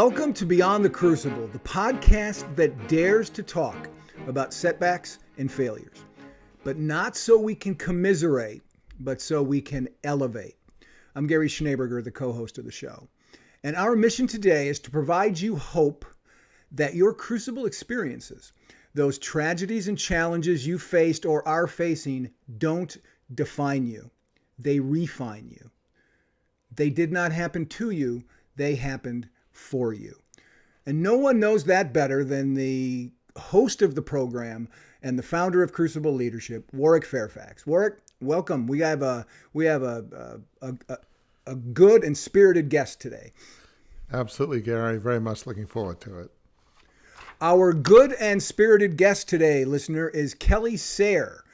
Welcome to Beyond the Crucible, the podcast that dares to talk about setbacks and failures, but not so we can commiserate, but so we can elevate. I'm Gary Schneeberger, the co-host of the show. And our mission today is to provide you hope that your crucible experiences, those tragedies and challenges you faced or are facing, don't define you. They refine you. They did not happen to you. They happened for you. And no one knows that better than the host of the program and the founder of Crucible Leadership, Warwick Fairfax. Warwick, welcome. We have a good and spirited guest today. Absolutely, Gary. Very much looking forward to it. Our good and spirited guest today, listener, is Kelly Sayre.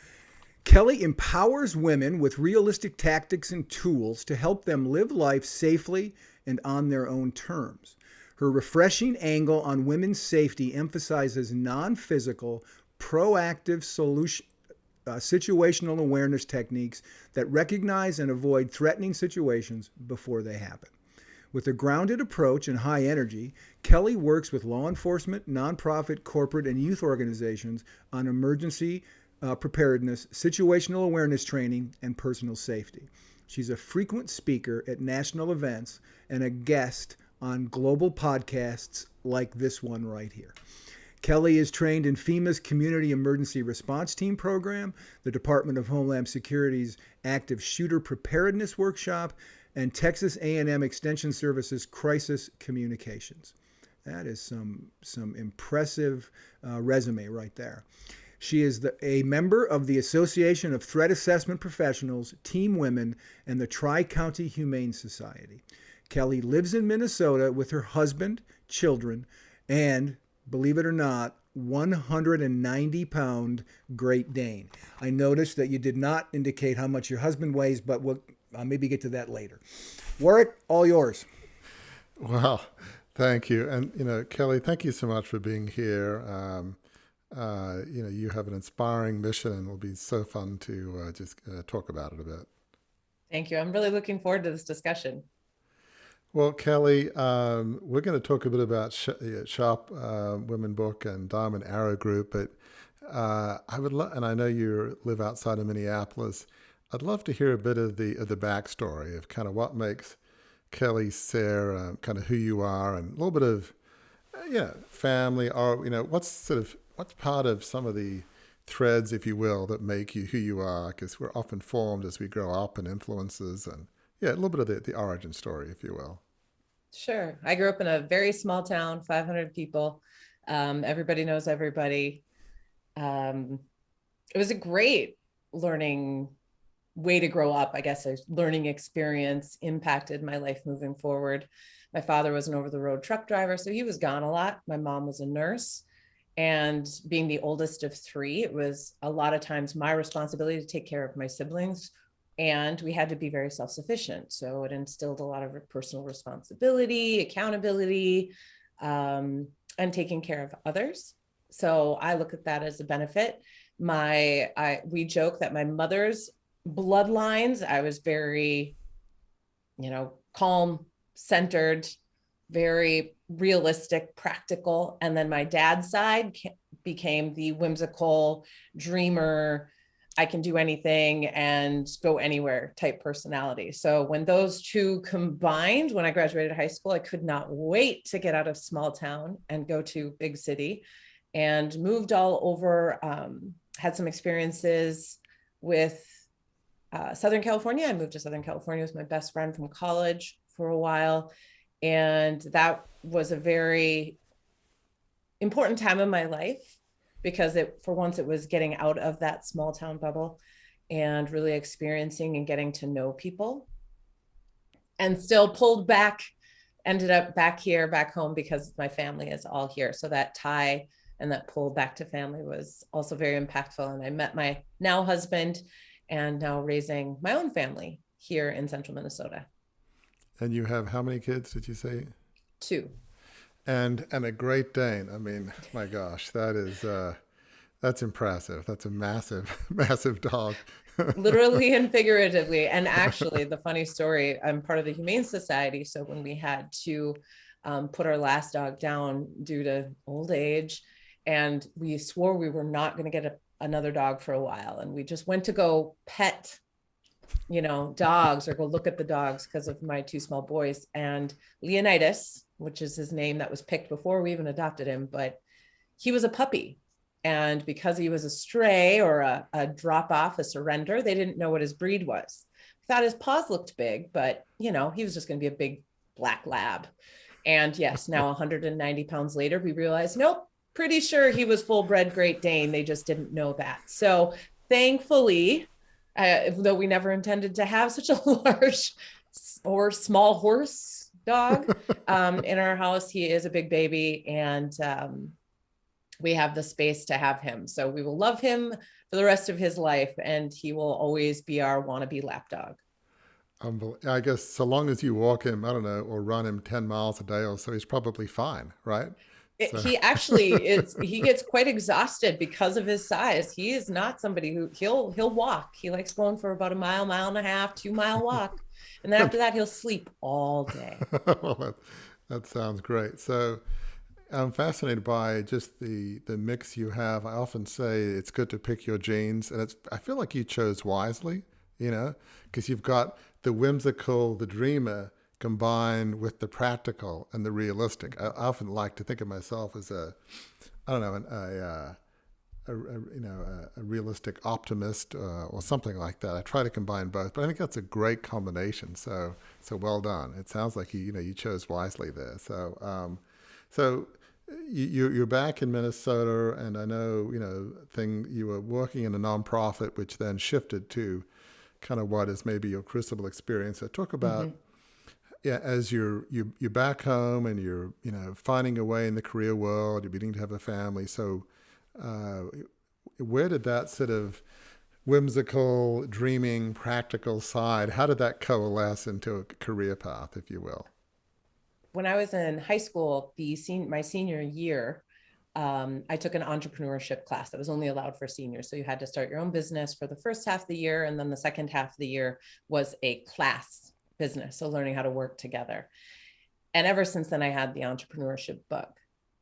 Kelly empowers women with realistic tactics and tools to help them live life safely and on their own terms. Her refreshing angle on women's safety emphasizes non-physical, proactive situational awareness techniques that recognize and avoid threatening situations before they happen. With a grounded approach and high energy, Kelly works with law enforcement, nonprofit, corporate, and youth organizations on emergency preparedness, situational awareness training, and personal safety. She's a frequent speaker at national events and a guest on global podcasts like this one right here. Kelly is trained in FEMA's Community Emergency Response Team program, the Department of Homeland Security's Active Shooter Preparedness Workshop, and Texas A&M Extension Services Crisis Communications. That is some impressive resume right there. She is a member of the Association of Threat Assessment Professionals, Team Women, and the Tri-County Humane Society. Kelly lives in Minnesota with her husband, children, and, believe it or not, 190-pound Great Dane. I noticed that you did not indicate how much your husband weighs, but we'll maybe get to that later. Warwick, all yours. Well, thank you. And, Kelly, thank you so much for being here. You have an inspiring mission, and it will be so fun to just talk about it a bit. Thank you. I'm really looking forward to this discussion. Well, Kelly, we're going to talk a bit about Sharp Women Book and Diamond Arrow Group, but I would and I know you live outside of Minneapolis. I'd love to hear a bit of the backstory of kind of what makes Kelly Sayre kind of who you are, and a little bit of family, or what's part of some of the threads, if you will, that make you who you are, because we're often formed as we grow up and influences, and a little bit of the origin story, if you will. Sure. I grew up in a very small town, 500 people. Everybody knows everybody. It was a great learning way to grow up. I guess a learning experience impacted my life moving forward. My father was an over-the-road truck driver, so he was gone a lot. My mom was a nurse. And being the oldest of three, it was a lot of times my responsibility to take care of my siblings. And we had to be very self-sufficient. So it instilled a lot of personal responsibility, accountability, and taking care of others. So I look at that as a benefit. We joke that my mother's bloodlines, I was very, calm, centered, very realistic, practical. And then my dad's side became the whimsical dreamer, I can do anything and go anywhere type personality. So when those two combined, when I graduated high school, I could not wait to get out of small town and go to big city, and moved all over, had some experiences with Southern California. I moved to Southern California with my best friend from college for a while. And that was a very important time in my life, because for once it was getting out of that small town bubble and really experiencing and getting to know people, and still pulled back, ended up back home because my family is all here. So that tie and that pull back to family was also very impactful. And I met my now husband, and now raising my own family here in central Minnesota. And you have how many kids, did you say? 2. And a Great Dane. I mean, my gosh, that's impressive. That's a massive dog. Literally and figuratively. And actually, the funny story, I'm part of the Humane Society. So when we had to put our last dog down due to old age. And we swore we were not going to get another dog for a while. And we just went to go pet, dogs, or go look at the dogs because of my two small boys. And Leonidas, which is his name that was picked before we even adopted him, but he was a puppy. And because he was a stray or a drop off, a surrender, they didn't know what his breed was. Thought his paws looked big, but he was just going to be a big black lab. And yes, now 190 pounds later, we realized, nope, pretty sure he was full bred Great Dane. They just didn't know that. So thankfully, though we never intended to have such a large or small horse dog in our house, he is a big baby, and we have the space to have him. So we will love him for the rest of his life, and he will always be our wannabe lap dog. I guess so long as you walk him, I don't know, or run him 10 miles a day or so, he's probably fine, right? He actually he gets quite exhausted because of his size. He is not somebody who he'll walk. He likes going for about a mile, mile and a half, 2-mile walk. And then after that, he'll sleep all day. Well, that sounds great. So I'm fascinated by just the mix you have. I often say it's good to pick your genes, and I feel like you chose wisely, because you've got the whimsical, the dreamer, combined with the practical and the realistic. I often like to think of myself as a realistic optimist or something like that. I try to combine both, but I think that's a great combination. So well done. It sounds like you chose wisely there. So you're back in Minnesota, and I know you were working in a nonprofit, which then shifted to kind of what is maybe your Crucible experience. So talk about as you're back home and you're finding a way in the career world, you're beginning to have a family. So where did that sort of whimsical, dreaming, practical side, how did that coalesce into a career path, if you will? When I was in high school, my senior year, I took an entrepreneurship class that was only allowed for seniors. So you had to start your own business for the first half of the year. And then the second half of the year was a class business. So learning how to work together. And ever since then, I had the entrepreneurship bug.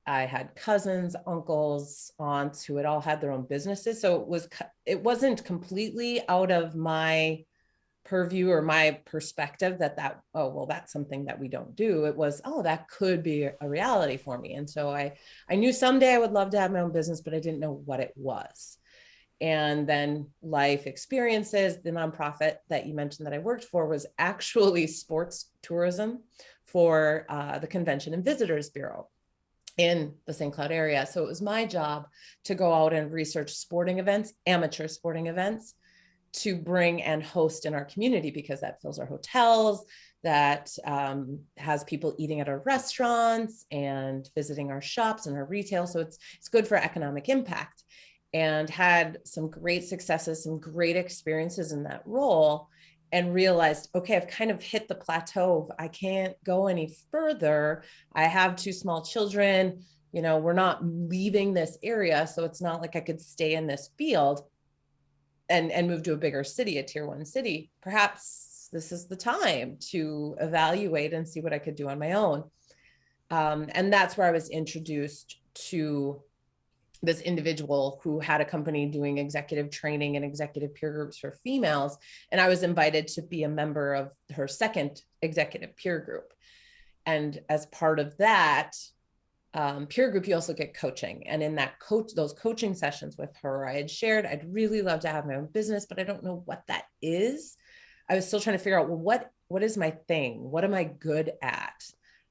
I had cousins, uncles, aunts who had all had their own businesses. So it wasn't completely out of my purview or my perspective that that's something that we don't do. It was, that could be a reality for me. And so I knew someday I would love to have my own business, but I didn't know what it was. And then life experiences, the nonprofit that you mentioned that I worked for was actually sports tourism for the Convention and Visitors Bureau in the St. Cloud area. So it was my job to go out and research sporting events, amateur sporting events, to bring and host in our community, because that fills our hotels, that has people eating at our restaurants and visiting our shops and our retail. So it's good for economic impact, and had some great successes, some great experiences in that role, and realized, okay, I've kind of hit the plateau. I can't go any further. I have 2 small children, we're not leaving this area. So it's not like I could stay in this field and move to a bigger city, a tier 1 city. Perhaps this is the time to evaluate and see what I could do on my own. And that's where I was introduced to this individual who had a company doing executive training and executive peer groups for females. And I was invited to be a member of her second executive peer group. And as part of that peer group, you also get coaching. And in those coaching sessions with her, I had shared, I'd really love to have my own business, but I don't know what that is. I was still trying to figure out, well, what is my thing? What am I good at?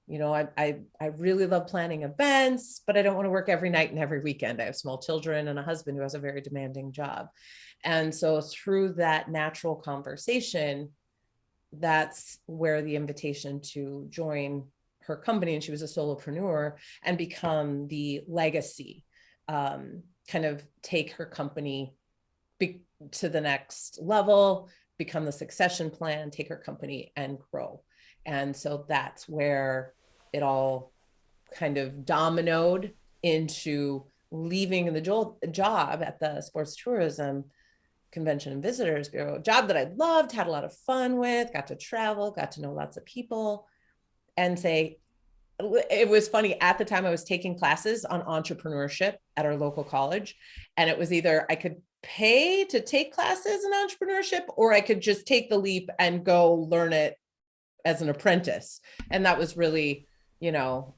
I really love planning events, but I don't want to work every night and every weekend. I have small children and a husband who has a very demanding job. And so through that natural conversation, that's where the invitation to join her company, and she was a solopreneur, and become the legacy, kind of take her company to the next level, become the succession plan, take her company and grow. And so that's where it all kind of dominoed into leaving the job at the Sports Tourism Convention and Visitors Bureau, job that I loved, had a lot of fun with, got to travel, got to know lots of people, and say, it was funny. At the time, I was taking classes on entrepreneurship at our local college. And it was either I could pay to take classes in entrepreneurship, or I could just take the leap and go learn it as an apprentice. And that was really,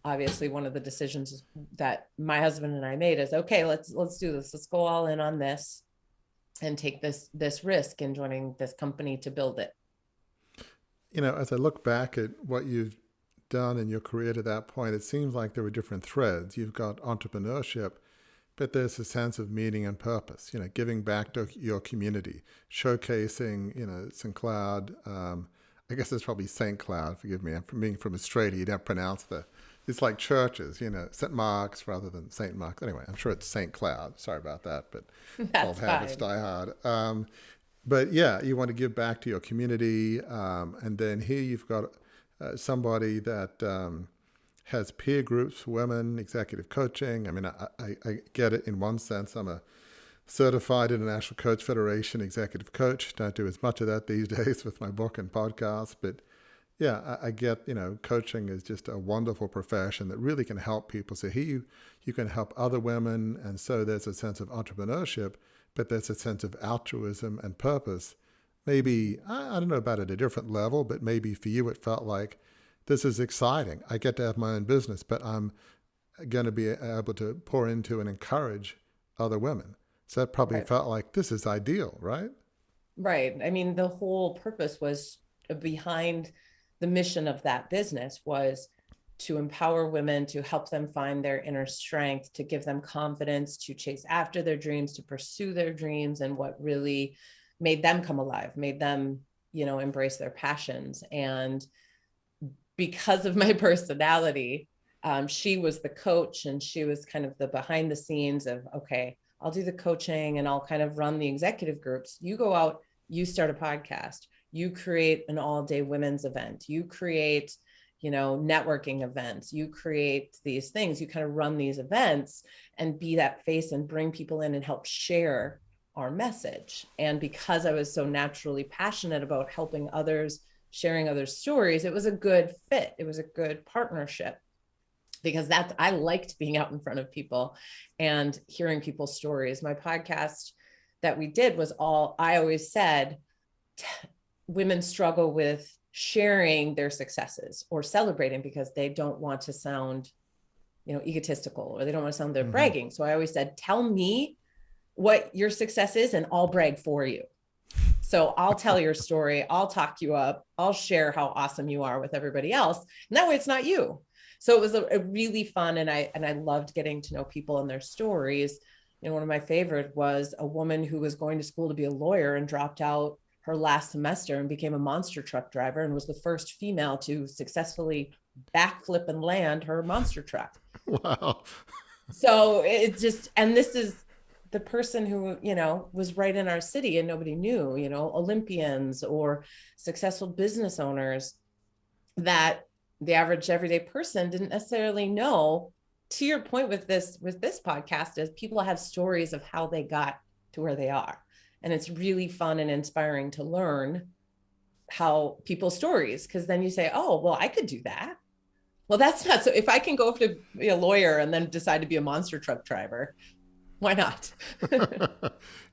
obviously one of the decisions that my husband and I made is, okay, let's do this. Let's go all in on this and take this risk in joining this company to build it. As I look back at what you've done in your career to that point, it seems like there were different threads. You've got entrepreneurship, but there's a sense of meaning and purpose, giving back to your community, showcasing, St. Cloud. I guess it's probably St. Cloud, forgive me. I'm being from Australia, you don't pronounce it's like churches, St. Mark's rather than St. Mark's. Anyway, I'm sure it's St. Cloud. Sorry about that, but old habits die hard. But yeah, you want to give back to your community. And then here you've got somebody that has peer groups for women, executive coaching. I mean, I get it in one sense. I'm a certified International Coach Federation executive coach. Don't do as much of that these days with my book and podcast. But yeah, I get, coaching is just a wonderful profession that really can help people. So here you can help other women. And so there's a sense of entrepreneurship, but there's a sense of altruism and purpose. Maybe, I don't know about at a different level, but maybe for you it felt like, this is exciting. I get to have my own business, but I'm going to be able to pour into and encourage other women. So that probably felt like, this is ideal, right? Right. I mean, the whole purpose was behind the mission of that business was to empower women, to help them find their inner strength, to give them confidence, to chase after their dreams, to pursue their dreams, and what really made them come alive, made them, embrace their passions. And because of my personality, she was the coach, and she was kind of the behind the scenes of, okay, I'll do the coaching and I'll kind of run the executive groups. You go out, you start a podcast, you create an all-day women's event, you create, networking events, you create these things, you kind of run these events and be that face and bring people in and help share our message. And because I was so naturally passionate about helping others, sharing other stories, it was a good fit. It was a good partnership, because I liked being out in front of people and hearing people's stories. My podcast that we did was I always said, women struggle with sharing their successes or celebrating because they don't want to sound, egotistical, or they don't want to sound they're bragging. So I always said, tell me what your success is and I'll brag for you. So I'll tell your story, I'll talk you up, I'll share how awesome you are with everybody else. And that way it's not you. So it was a really fun, and I loved getting to know people and their stories. One of my favorite was a woman who was going to school to be a lawyer and dropped out her last semester and became a monster truck driver, and was the first female to successfully backflip and land her monster truck. Wow. So it's just, and this is the person who, was right in our city and nobody knew, Olympians or successful business owners that the average everyday person didn't necessarily know. To your point with this podcast, is people have stories of how they got to where they are. And it's really fun and inspiring to learn how people's stories, because then you say, oh, well, I could do that. Well, that's not so. If I can go to be a lawyer and then decide to be a monster truck driver, why not?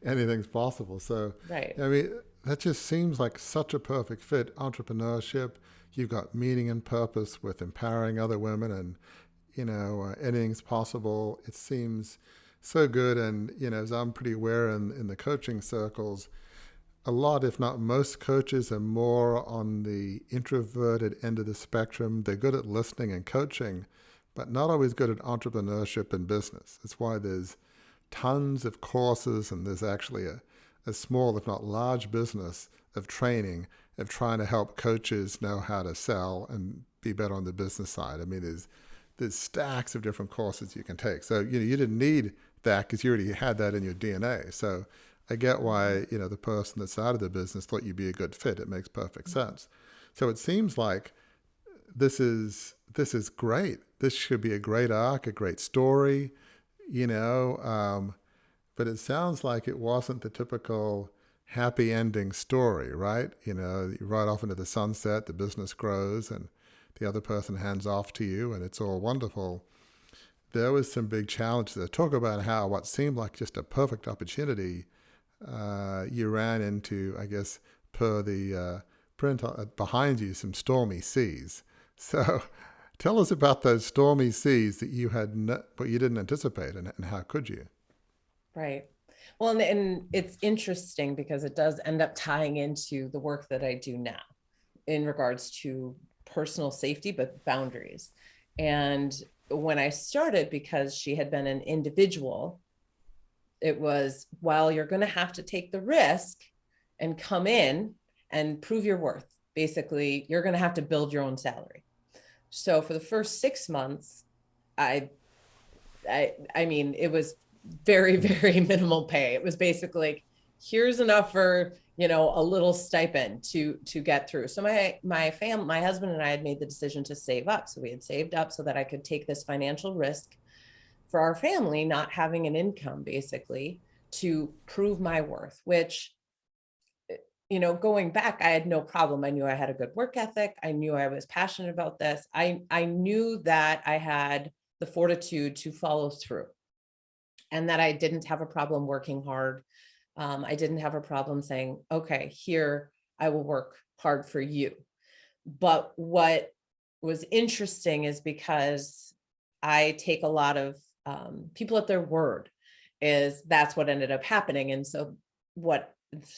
Anything's possible. So, right. I mean, that just seems like such a perfect fit. Entrepreneurship, you've got meaning and purpose with empowering other women, and, anything's possible. It seems so good. And, as I'm pretty aware in the coaching circles, a lot, if not most coaches are more on the introverted end of the spectrum. They're good at listening and coaching, but not always good at entrepreneurship and business. That's why there's tons of courses, and there's actually a small, if not large, business of training, of trying to help coaches know how to sell and be better on the business side. I mean, there's stacks of different courses you can take. So, you didn't need that because you already had that in your DNA. So I get why, the person that's out of the business thought you'd be a good fit. It makes perfect sense. So it seems like this is great. This should be a great arc, a great story, but it sounds like it wasn't the typical happy ending story, right? You ride off into the sunset, the business grows, and the other person hands off to you and it's all wonderful. There was some big challenges there. Talk about how what seemed like just a perfect opportunity, you ran into, I guess, per the print behind you, some stormy seas. So tell us about those stormy seas that you but you didn't anticipate, and how could you? Right. Well, and it's interesting because it does end up tying into the work that I do now in regards to personal safety, but boundaries. And when I started, because she had been an individual, it was, well, you're going to have to take the risk and come in and prove your worth. Basically, you're going to have to build your own salary. So for the first 6 months, I mean, it was very, very minimal pay. It was basically like, here's enough for, a little stipend to get through. So my husband and I had made the decision to save up. So we had saved up so that I could take this financial risk for our family, not having an income, basically, to prove my worth, which, going back, I had no problem. I knew I had a good work ethic. I knew I was passionate about this. I knew that I had the fortitude to follow through, and that I didn't have a problem working hard. I didn't have a problem saying, okay, here, I will work hard for you. But what was interesting is, because I take a lot of people at their word, that's what ended up happening. And so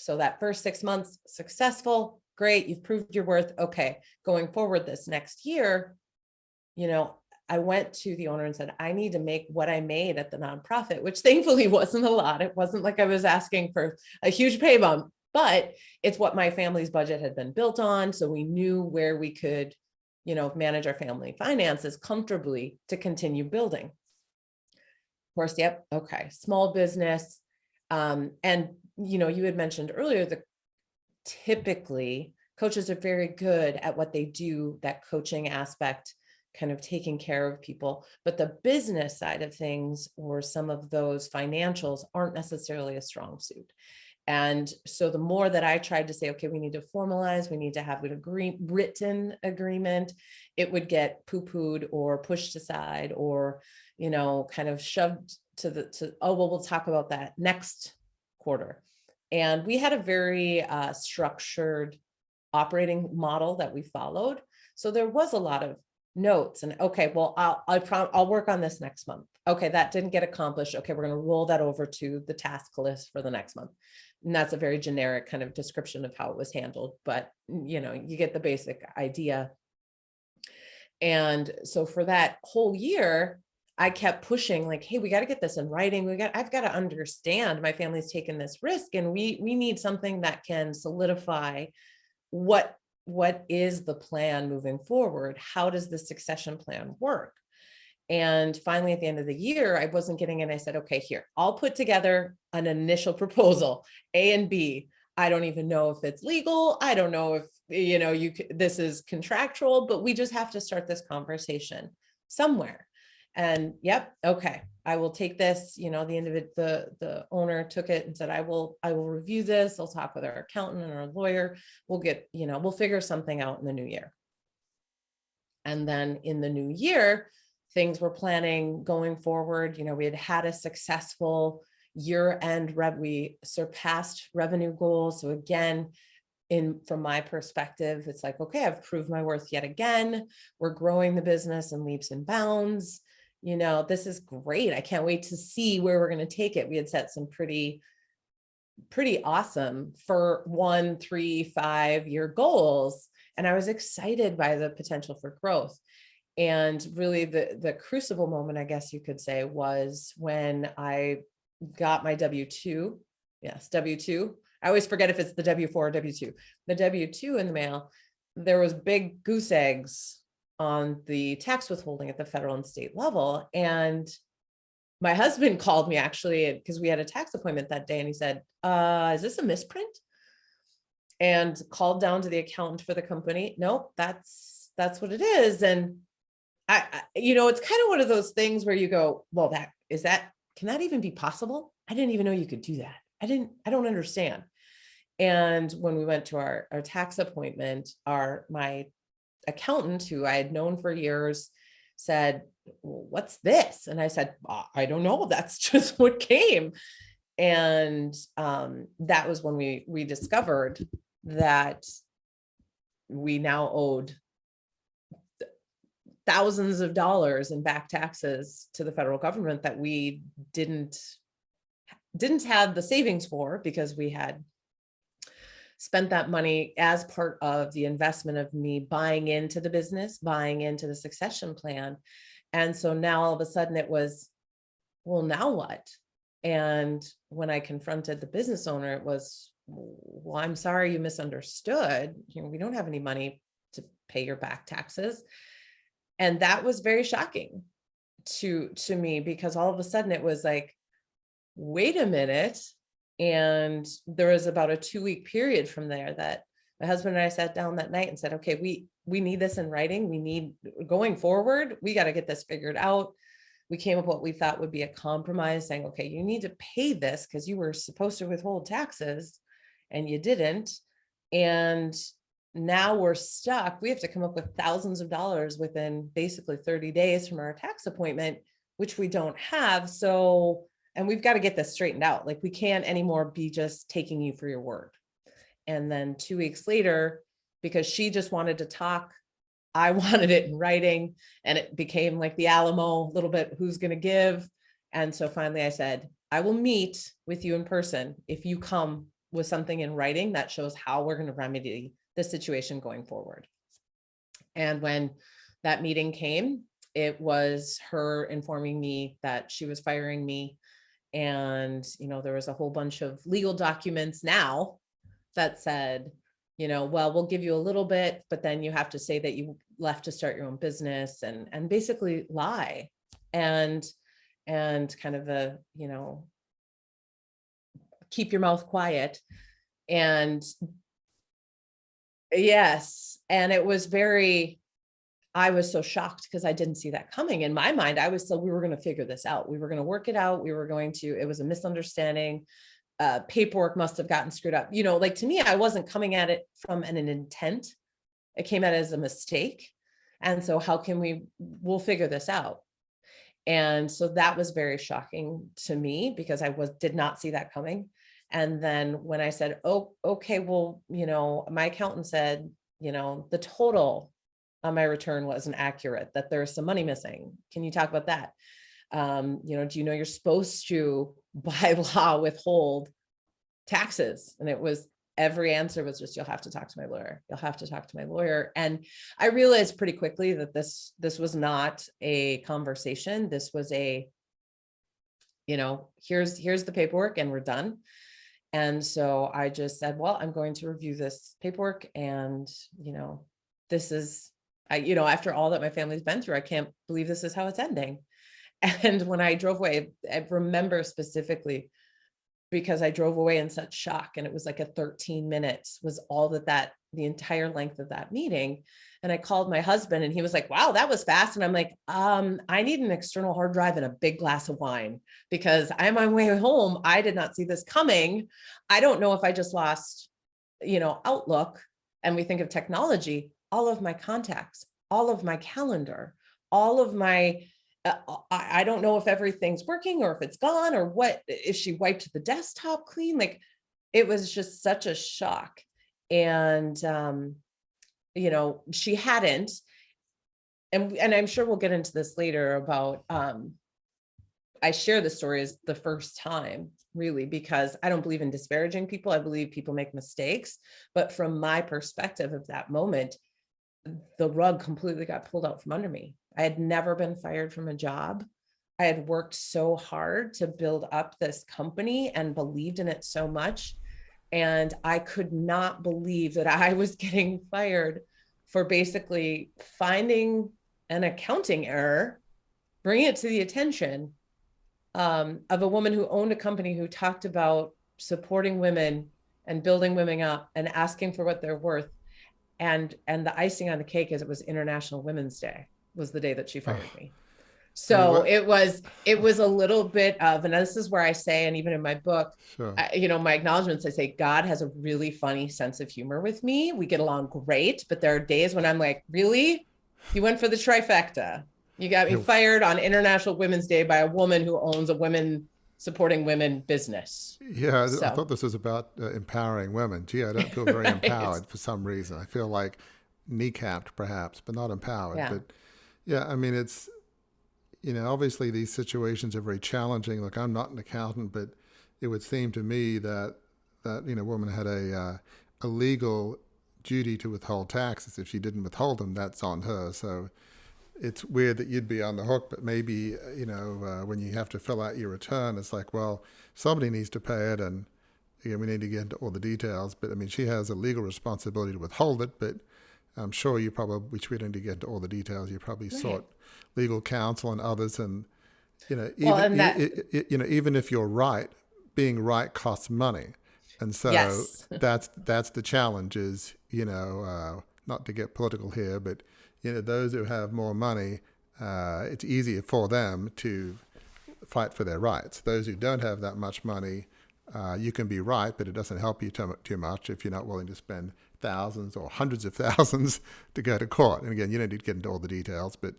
that first 6 months, successful, great, you've proved your worth. Okay, going forward this next year, I went to the owner and said, I need to make what I made at the nonprofit, which thankfully wasn't a lot. It wasn't like I was asking for a huge pay bump, but it's what my family's budget had been built on. So we knew where we could, manage our family finances comfortably to continue building. Of course, yep. Okay. Small business. And, you had mentioned earlier that typically coaches are very good at what they do, that coaching aspect, kind of taking care of people, but the business side of things, or some of those financials, aren't necessarily a strong suit. And so the more that I tried to say, okay, we need to formalize, we need to have an written agreement, it would get poo-pooed or pushed aside, or, kind of shoved oh, well, we'll talk about that next quarter. And we had a very structured operating model that we followed. So there was a lot of notes and, okay, well, I'll work on this next month. Okay, that didn't get accomplished. Okay, we're going to roll that over to the task list for the next month. And that's a very generic kind of description of how it was handled, but you get the basic idea. And so for that whole year, I kept pushing, like, hey, we got to get this in writing. I've got to understand my family's taken this risk, and we need something that can solidify what is the plan moving forward? How does the succession plan work? And finally, at the end of the year, I wasn't getting it. I said, okay, here, I'll put together an initial proposal, A and B. I don't even know if it's legal. I don't know if, this is contractual, but we just have to start this conversation somewhere. And yep, okay, I will take this. The owner took it and said, I will review this. I'll talk with our accountant and our lawyer. We'll figure something out in the new year. And then in the new year, things were planning going forward. We had a successful year-end we surpassed revenue goals. So again, from my perspective, it's like, okay, I've proved my worth yet again. We're growing the business in leaps and bounds. This is great. I can't wait to see where we're going to take it. We had set some pretty awesome for 1, 3, 5 year goals. And I was excited by the potential for growth. And really the crucible moment, I guess you could say, was when I got my W-2. Yes, W-2. I always forget if it's the W-4 or W-2. The W-2 in the mail, there was big goose eggs on the tax withholding at the federal and state level. And my husband called me, actually, because we had a tax appointment that day, and he said, is this a misprint? And called down to the accountant for the company. Nope, that's what it is. And I it's kind of one of those things where you go, well, can that even be possible? I didn't even know you could do that. I don't understand. And when we went to our tax appointment, my accountant who I had known for years said, well, what's this? And I said, I don't know. That's just what came. And that was when we discovered that we now owed thousands of dollars in back taxes to the federal government that we didn't have the savings for, because we had spent that money as part of the investment of me buying into the business, buying into the succession plan. And so now all of a sudden it was, well, now what? And when I confronted the business owner, it was, well, I'm sorry, you misunderstood. We don't have any money to pay your back taxes. And that was very shocking to me, because all of a sudden it was like, wait a minute. And there was about a 2-week period from there that my husband and I sat down that night and said, okay, we need this in writing. We need, going forward, we got to get this figured out. We came up with what we thought would be a compromise, saying, okay, you need to pay this because you were supposed to withhold taxes and you didn't. And now we're stuck. We have to come up with thousands of dollars within basically 30 days from our tax appointment, which we don't have. So, and we've got to get this straightened out. Like, we can't anymore be just taking you for your word. And then 2 weeks later, because she just wanted to talk, I wanted it in writing, and it became like the Alamo, a little bit, who's going to give. And so finally I said, I will meet with you in person if you come with something in writing that shows how we're going to remedy this situation going forward. And when that meeting came, it was her informing me that she was firing me. And, there was a whole bunch of legal documents now that said, well, we'll give you a little bit, but then you have to say that you left to start your own business, and basically lie and kind of keep your mouth quiet. And yes. And it was I was so shocked because I didn't see that coming. In my mind, we were going to figure this out. We were going to work it out. It was a misunderstanding. Paperwork must have gotten screwed up. Like, to me, I wasn't coming at it from an intent. It came at it as a mistake. And so we'll figure this out. And so that was very shocking to me, because I did not see that coming. And then when I said, oh, okay, well, my accountant said, the total on my return wasn't accurate, that there's some money missing. Can you talk about that? Do you know you're supposed to, by law, withhold taxes? And every answer was just, you'll have to talk to my lawyer. You'll have to talk to my lawyer. And I realized pretty quickly that this was not a conversation. This was here's the paperwork and we're done. And so I just said, well, I'm going to review this paperwork. And, this is, after all that my family's been through, I can't believe this is how it's ending. And when I drove away, I remember specifically, because I drove away in such shock, and it was like 13 minutes was all the entire length of that meeting. And I called my husband, and he was like, wow, that was fast. And I'm like, I need an external hard drive and a big glass of wine, because I'm on my way home. I did not see this coming. I don't know if I just lost, Outlook, and we think of technology, all of my contacts, all of my calendar, all of my, I don't know if everything's working or if it's gone, or what, if she wiped the desktop clean. Like, it was just such a shock. And, she hadn't, and I'm sure we'll get into this later about, I share the story as the first time, really, because I don't believe in disparaging people. I believe people make mistakes, but from my perspective of that moment, the rug completely got pulled out from under me. I had never been fired from a job. I had worked so hard to build up this company and believed in it so much. And I could not believe that I was getting fired for basically finding an accounting error, bringing it to the attention of a woman who owned a company who talked about supporting women and building women up and asking for what they're worth. And the icing on the cake is it was International Women's Day, was the day that she fired me. So it was a little bit of, and this is where I say, and even in my book, Sure. my acknowledgments, I say, God has a really funny sense of humor with me. We get along great, but there are days when I'm like, really? You went for the trifecta. You got me fired on International Women's Day by a woman who owns a women supporting women business. Yeah, So. I thought this was about empowering women. Gee, I don't feel very Right. empowered for some reason. I feel like kneecapped perhaps, but not empowered. Yeah. But yeah, I mean, it's, obviously these situations are very challenging. Look, I'm not an accountant, but it would seem to me that woman had a legal duty to withhold taxes. If she didn't withhold them, that's on her. So it's weird that you'd be on the hook, but maybe, when you have to fill out your return, it's like, well, somebody needs to pay it, and we need to get into all the details. But I mean, she has a legal responsibility to withhold it, but I'm sure you probably, which we don't need to get into all the details, you probably sought legal counsel and others, and even if you're right, being right costs money, and so Yes. that's the challenge. Is not to get political here, but those who have more money, it's easier for them to fight for their rights. Those who don't have that much money, you can be right, but it doesn't help you too much if you're not willing to spend thousands or hundreds of thousands to go to court. And again, you don't need to get into all the details, but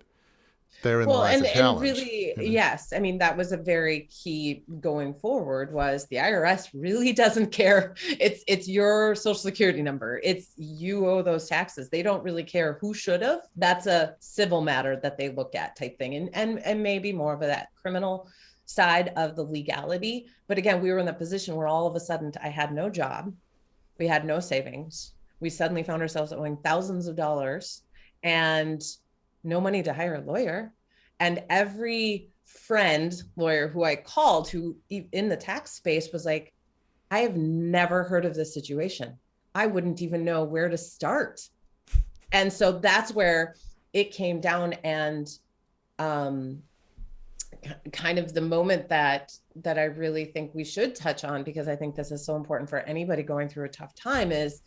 therein lies the challenge. And really, yes, I mean, that was a very key going forward, was the IRS really doesn't care. It's your social security number. It's, you owe those taxes. They don't really care who should have. That's a civil matter that they look at, type thing. And maybe more of that criminal side of the legality. But again, we were in the position where all of a sudden I had no job. We had no savings. We suddenly found ourselves owing thousands of dollars and no money to hire a lawyer. And every friend lawyer who I called, who in the tax space, was like, I have never heard of this situation. I wouldn't even know where to start. And so that's where it came down, and kind of the moment that I really think we should touch on, because I think this is so important for anybody going through a tough time, is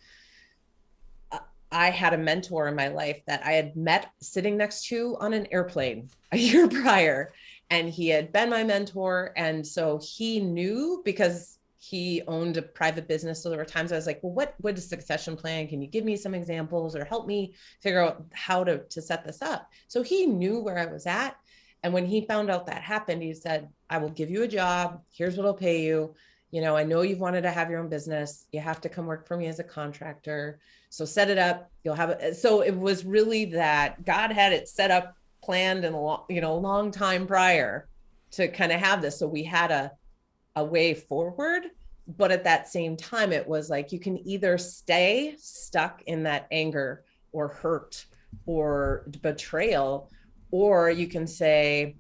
I had a mentor in my life that I had met sitting next to on an airplane a year prior, and he had been my mentor. And so he knew, because he owned a private business. So there were times I was like, well, what is succession plan? Can you give me some examples or help me figure out how to set this up? So he knew where I was at. And when he found out that happened, he said, I will give you a job. Here's what I'll pay you. I know you've wanted to have your own business. You have to come work for me as a contractor. So set it up. You'll have it. So it was really that God had it set up, planned, and a long time prior to kind of have this. So we had a way forward, but at that same time, it was like, you can either stay stuck in that anger or hurt or betrayal, or you can say,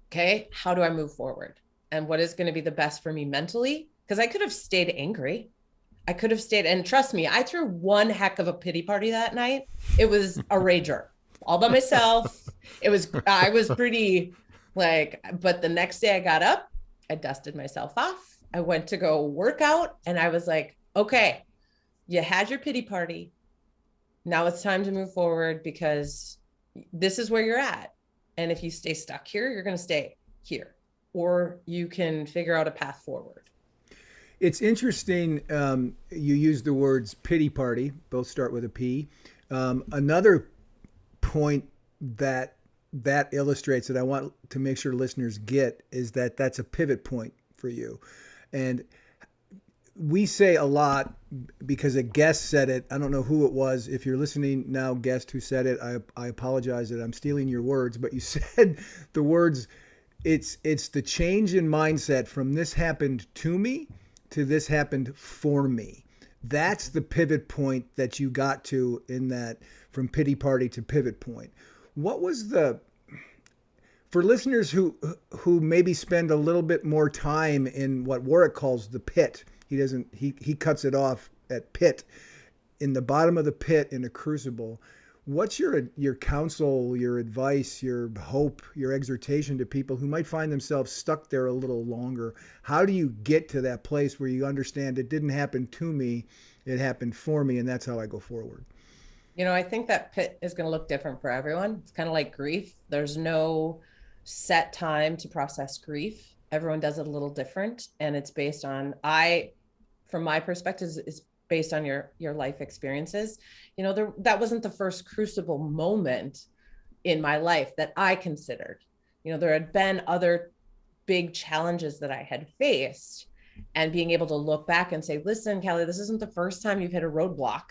okay, how do I move forward? And what is going to be the best for me mentally? Because I could have stayed angry. I could have stayed, and trust me, I threw one heck of a pity party that night. It was a rager all by myself. I was pretty but the next day I got up, I dusted myself off. I went to go work out, and I was like, okay, you had your pity party. Now it's time to move forward, because this is where you're at. And if you stay stuck here, you're going to stay here, or you can figure out a path forward. It's interesting. You use the words pity party, both start with a P. Another point that illustrates that I want to make sure listeners get is that that's a pivot point for you. And we say a lot, because a guest said it. I don't know who it was. If you're listening now, guest who said it, I apologize that I'm stealing your words, but you said the words, it's the change in mindset from this happened to me to this happened for me. That's the pivot point that you got to, in that from pity party to pivot point. What was for listeners who maybe spend a little bit more time in what Warwick calls the pit, he cuts it off at pit, in the bottom of the pit in a crucible. What's your counsel, your advice, your hope, your exhortation to people who might find themselves stuck there a little longer? How do you get to that place where you understand it didn't happen to me, it happened for me, and that's how I go forward? I think that pit is going to look different for everyone. It's kind of like grief. There's no set time to process grief. Everyone does it a little different. And it's based on, from my perspective, is based on your life experiences. That wasn't the first crucible moment in my life that I considered. There had been other big challenges that I had faced, and being able to look back and say, listen, Kelly, this isn't the first time you've hit a roadblock,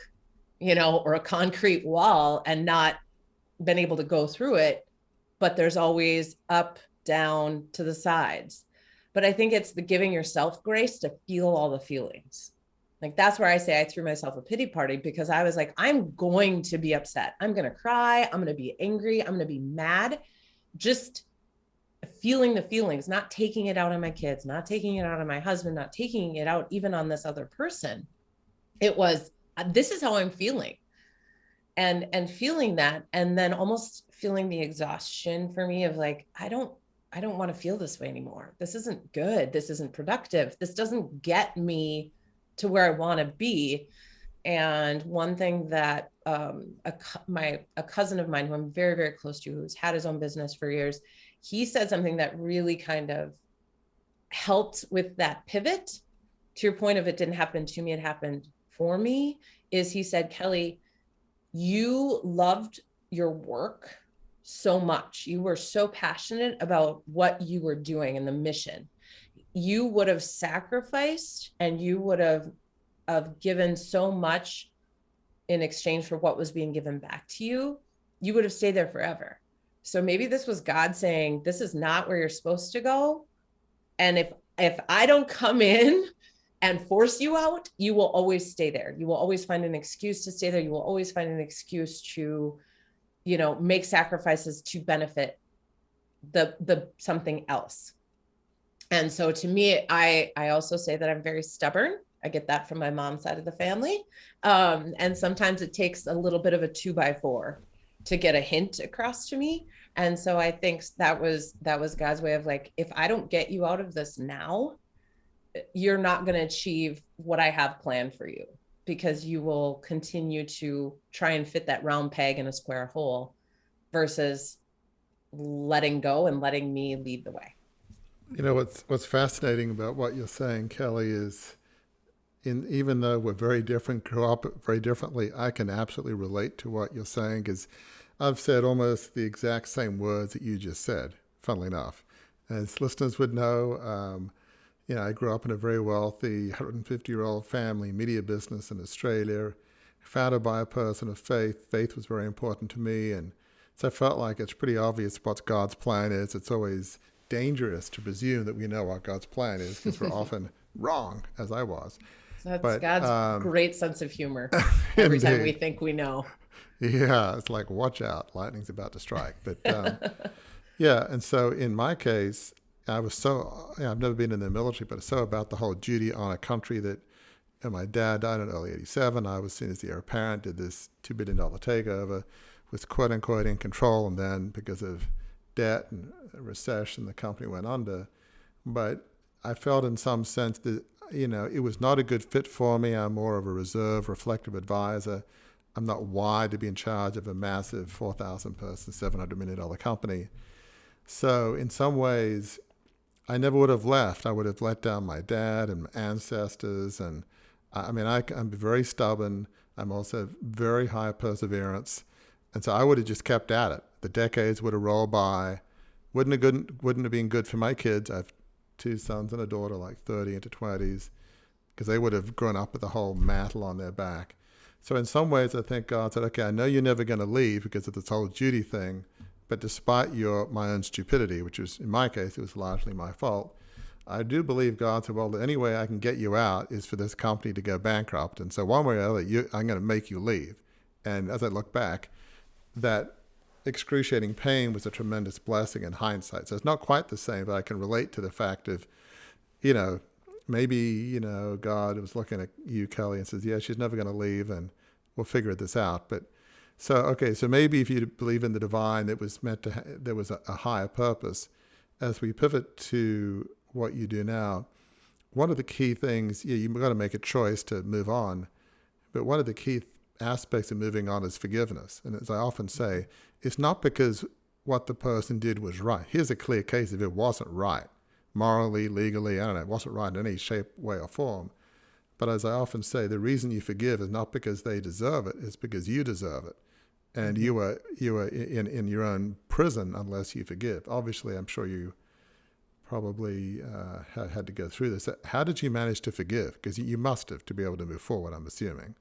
or a concrete wall and not been able to go through it, but there's always up, down, to the sides. But I think it's the giving yourself grace to feel all the feelings. Like, that's where I say I threw myself a pity party, because I was like, I'm going to be upset. I'm going to cry. I'm going to be angry. I'm going to be mad. Just feeling the feelings, not taking it out on my kids, not taking it out on my husband, not taking it out even on this other person. It was, this is how I'm feeling. And feeling that, and then almost feeling the exhaustion for me of like, I don't want to feel this way anymore. This isn't good. This isn't productive. This doesn't get me to where I want to be. And one thing that a cousin of mine who I'm very, very close to, who's had his own business for years, he said something that really kind of helped with that pivot. To your point of, it didn't happen to me, it happened for me, is he said, Kelly, you loved your work so much. You were so passionate about what you were doing and the mission. You would have sacrificed, and you would have given so much in exchange for what was being given back to you. You would have stayed there forever. So maybe this was God saying, this is not where you're supposed to go. And if I don't come in and force you out, you will always stay there. You will always find an excuse to stay there. You will always find an excuse to, make sacrifices to benefit the something else. And so to me, I also say that I'm very stubborn. I get that from my mom's side of the family. And sometimes it takes a little bit of a 2x4 to get a hint across to me. And so I think that was God's way of like, if I don't get you out of this now, you're not going to achieve what I have planned for you, because you will continue to try and fit that round peg in a square hole versus letting go and letting me lead the way. What's fascinating about what you're saying, Kelly, is even though we're very different, grew up very differently, I can absolutely relate to what you're saying, because I've said almost the exact same words that you just said, funnily enough. As listeners would know, I grew up in a very wealthy 150-year-old family media business in Australia, founded by a person of faith. Faith was very important to me, and so I felt like it's pretty obvious what God's plan is. It's always dangerous to presume that we know what God's plan is, because we're often wrong, as I was. So that's God's great sense of humor. Every time we think we know. Yeah, it's like, watch out, lightning's about to strike. But yeah, and so in my case, I was I've never been in the military, but so about the whole duty on a country that, and my dad died in early 87. I was seen as the heir apparent, did this $2 billion takeover, was quote unquote in control. And then because of debt and recession, the company went under. But I felt in some sense that, it was not a good fit for me. I'm more of a reserve, reflective advisor. I'm not wired to be in charge of a massive 4,000 person, $700 million company. So in some ways, I never would have left. I would have let down my dad and my ancestors. And I'm very stubborn. I'm also very high perseverance. And so I would have just kept at it. The decades would have rolled by. Wouldn't have been good for my kids. I have 2 sons and a daughter, like 30 into 20s, because they would have grown up with the whole mantle on their back. So in some ways, I think God said, okay, I know you're never going to leave because of this whole duty thing, but despite my own stupidity, which was, in my case, it was largely my fault, I do believe God said, well, the only way I can get you out is for this company to go bankrupt. And so one way or the other, I'm going to make you leave. And as I look back, that excruciating pain was a tremendous blessing in hindsight. So it's not quite the same, but I can relate to the fact of, maybe, God was looking at you, Kelly, and says, yeah, she's never going to leave, and we'll figure this out. But so maybe if you believe in the divine, it was meant to, there was a higher purpose. As we pivot to what you do now, one of the key things, you've got to make a choice to move on. But one of the key aspects of moving on is forgiveness. And as I often say, it's not because what the person did was right. Here's a clear case if it wasn't right, morally, legally, I don't know, it wasn't right in any shape, way, or form. But as I often say, the reason you forgive is not because they deserve it, it's because you deserve it. And you were in your own prison unless you forgive. Obviously, I'm sure you probably had to go through this. How did you manage to forgive? Because you must have to be able to move forward, I'm assuming.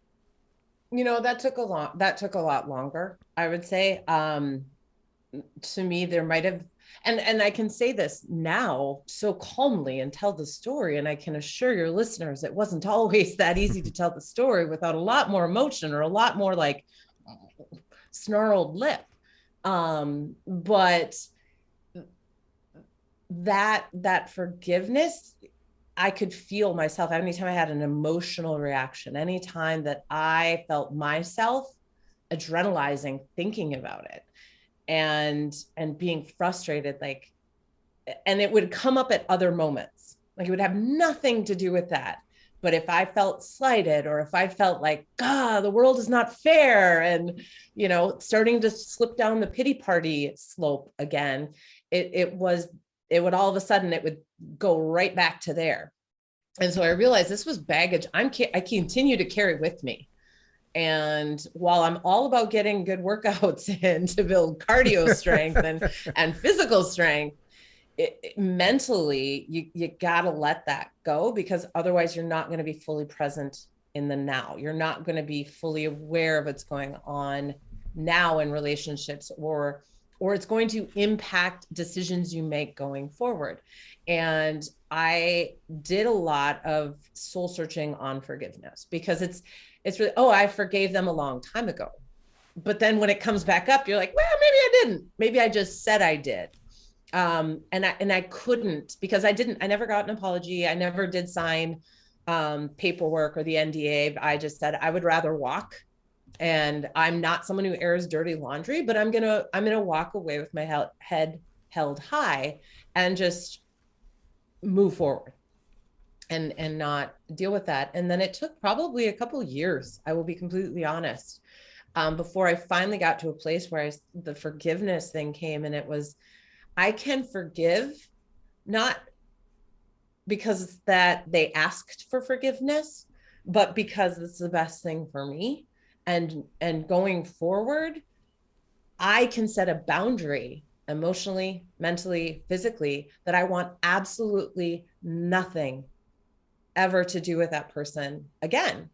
That took a lot longer, I would say. To me, there might have, and I can say this now so calmly and tell the story. And I can assure your listeners, it wasn't always that easy to tell the story without a lot more emotion or a lot more like snarled lip. But that forgiveness, I could feel myself anytime I had an emotional reaction, anytime that I felt myself adrenalizing, thinking about it and being frustrated, like, and it would come up at other moments. Like it would have nothing to do with that. But if I felt slighted, or if I felt like, God, the world is not fair, and, starting to slip down the pity party slope again, it would all of a sudden, it would go right back to there. And so I realized this was baggage I continue to carry with me. And while I'm all about getting good workouts in to build cardio strength and physical strength, mentally, you got to let that go, because otherwise you're not going to be fully present in the now. You're not going to be fully aware of what's going on now in relationships, or it's going to impact decisions you make going forward. And I did a lot of soul searching on forgiveness, because it's really, I forgave them a long time ago. But then when it comes back up, you're like, well, maybe I didn't. Maybe I just said I did. And I couldn't, because I never got an apology. I never did sign paperwork or the NDA. I just said I would rather walk. And I'm not someone who airs dirty laundry, but I'm gonna walk away with my head held high and just move forward and not deal with that. And then it took probably a couple of years, I will be completely honest, before I finally got to a place where the forgiveness thing came. And it was, I can forgive, not because that they asked for forgiveness, but because it's the best thing for me. And going forward, I can set a boundary emotionally, mentally, physically, that I want absolutely nothing ever to do with that person again.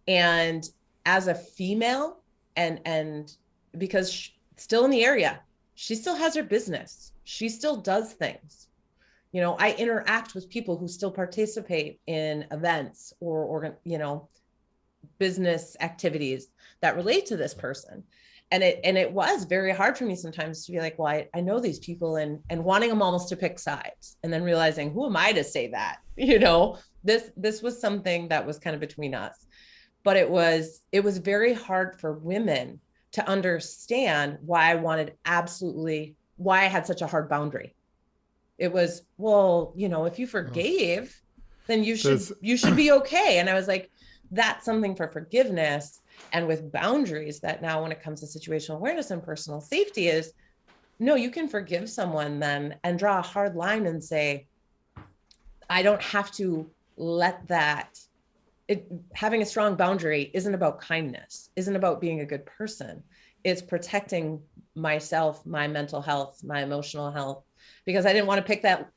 And as a female, and because still in the area, she still has her business. She still does things. I interact with people who still participate in events or business activities that relate to this person. And it was very hard for me sometimes to be like, well, I know these people, and wanting them almost to pick sides, and then realizing, who am I to say that? This was something that was kind of between us. But it was very hard for women to understand why I had such a hard boundary. It was, well, if you forgave, then you should be okay. And I was like, that's something for forgiveness. And with boundaries, that now when it comes to situational awareness and personal safety is, no, you can forgive someone then and draw a hard line and say, I don't have to let that. Having a strong boundary isn't about kindness, isn't about being a good person. It's protecting myself, my mental health, my emotional health, because I didn't want to pick that,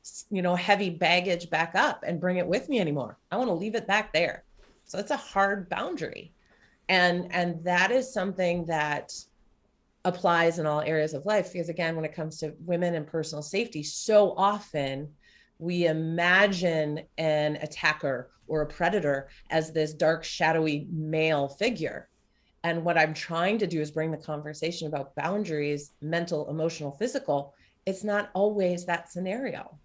heavy baggage back up and bring it with me anymore. I want to leave it back there. So it's a hard boundary. And that is something that applies in all areas of life, because again, when it comes to women and personal safety, so often we imagine an attacker or a predator as this dark, shadowy male figure. And what I'm trying to do is bring the conversation about boundaries, mental, emotional, physical. It's not always that scenario.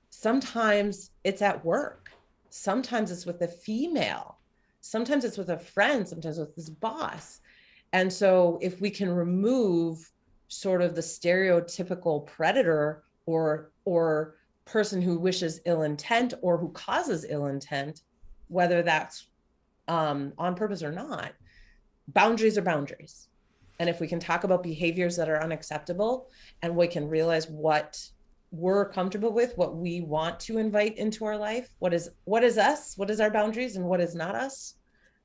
Sometimes it's at work. Sometimes it's with a female. Sometimes it's with a friend, sometimes with his boss. And so if we can remove sort of the stereotypical predator or person who wishes ill intent or who causes ill intent, whether that's on purpose or not, boundaries are boundaries. And if we can talk about behaviors that are unacceptable, and we can realize what we're comfortable with, what we want to invite into our life, what is us, what is our boundaries, and what is not us,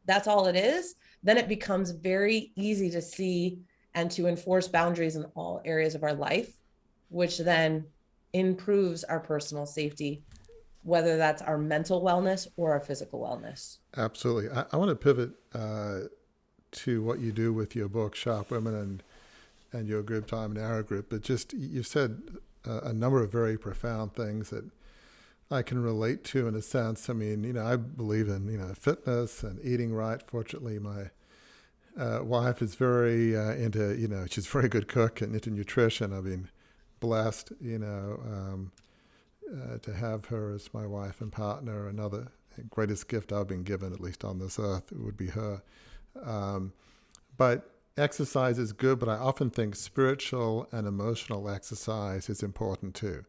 that's all it is, then it becomes very easy to see and to enforce boundaries in all areas of our life, which then improves our personal safety, whether that's our mental wellness or our physical wellness. Absolutely. I want to pivot to what you do with your book, Sharp Women, and your group, Time and Arrow Group. But just, you said a number of very profound things that I can relate to in a sense. I mean, I believe in, fitness and eating right. Fortunately, my wife is very into, she's a very good cook and into nutrition. I've been blessed, to have her as my wife and partner. Another greatest gift I've been given, at least on this earth, would be her. But exercise is good, but I often think spiritual and emotional exercise is important too.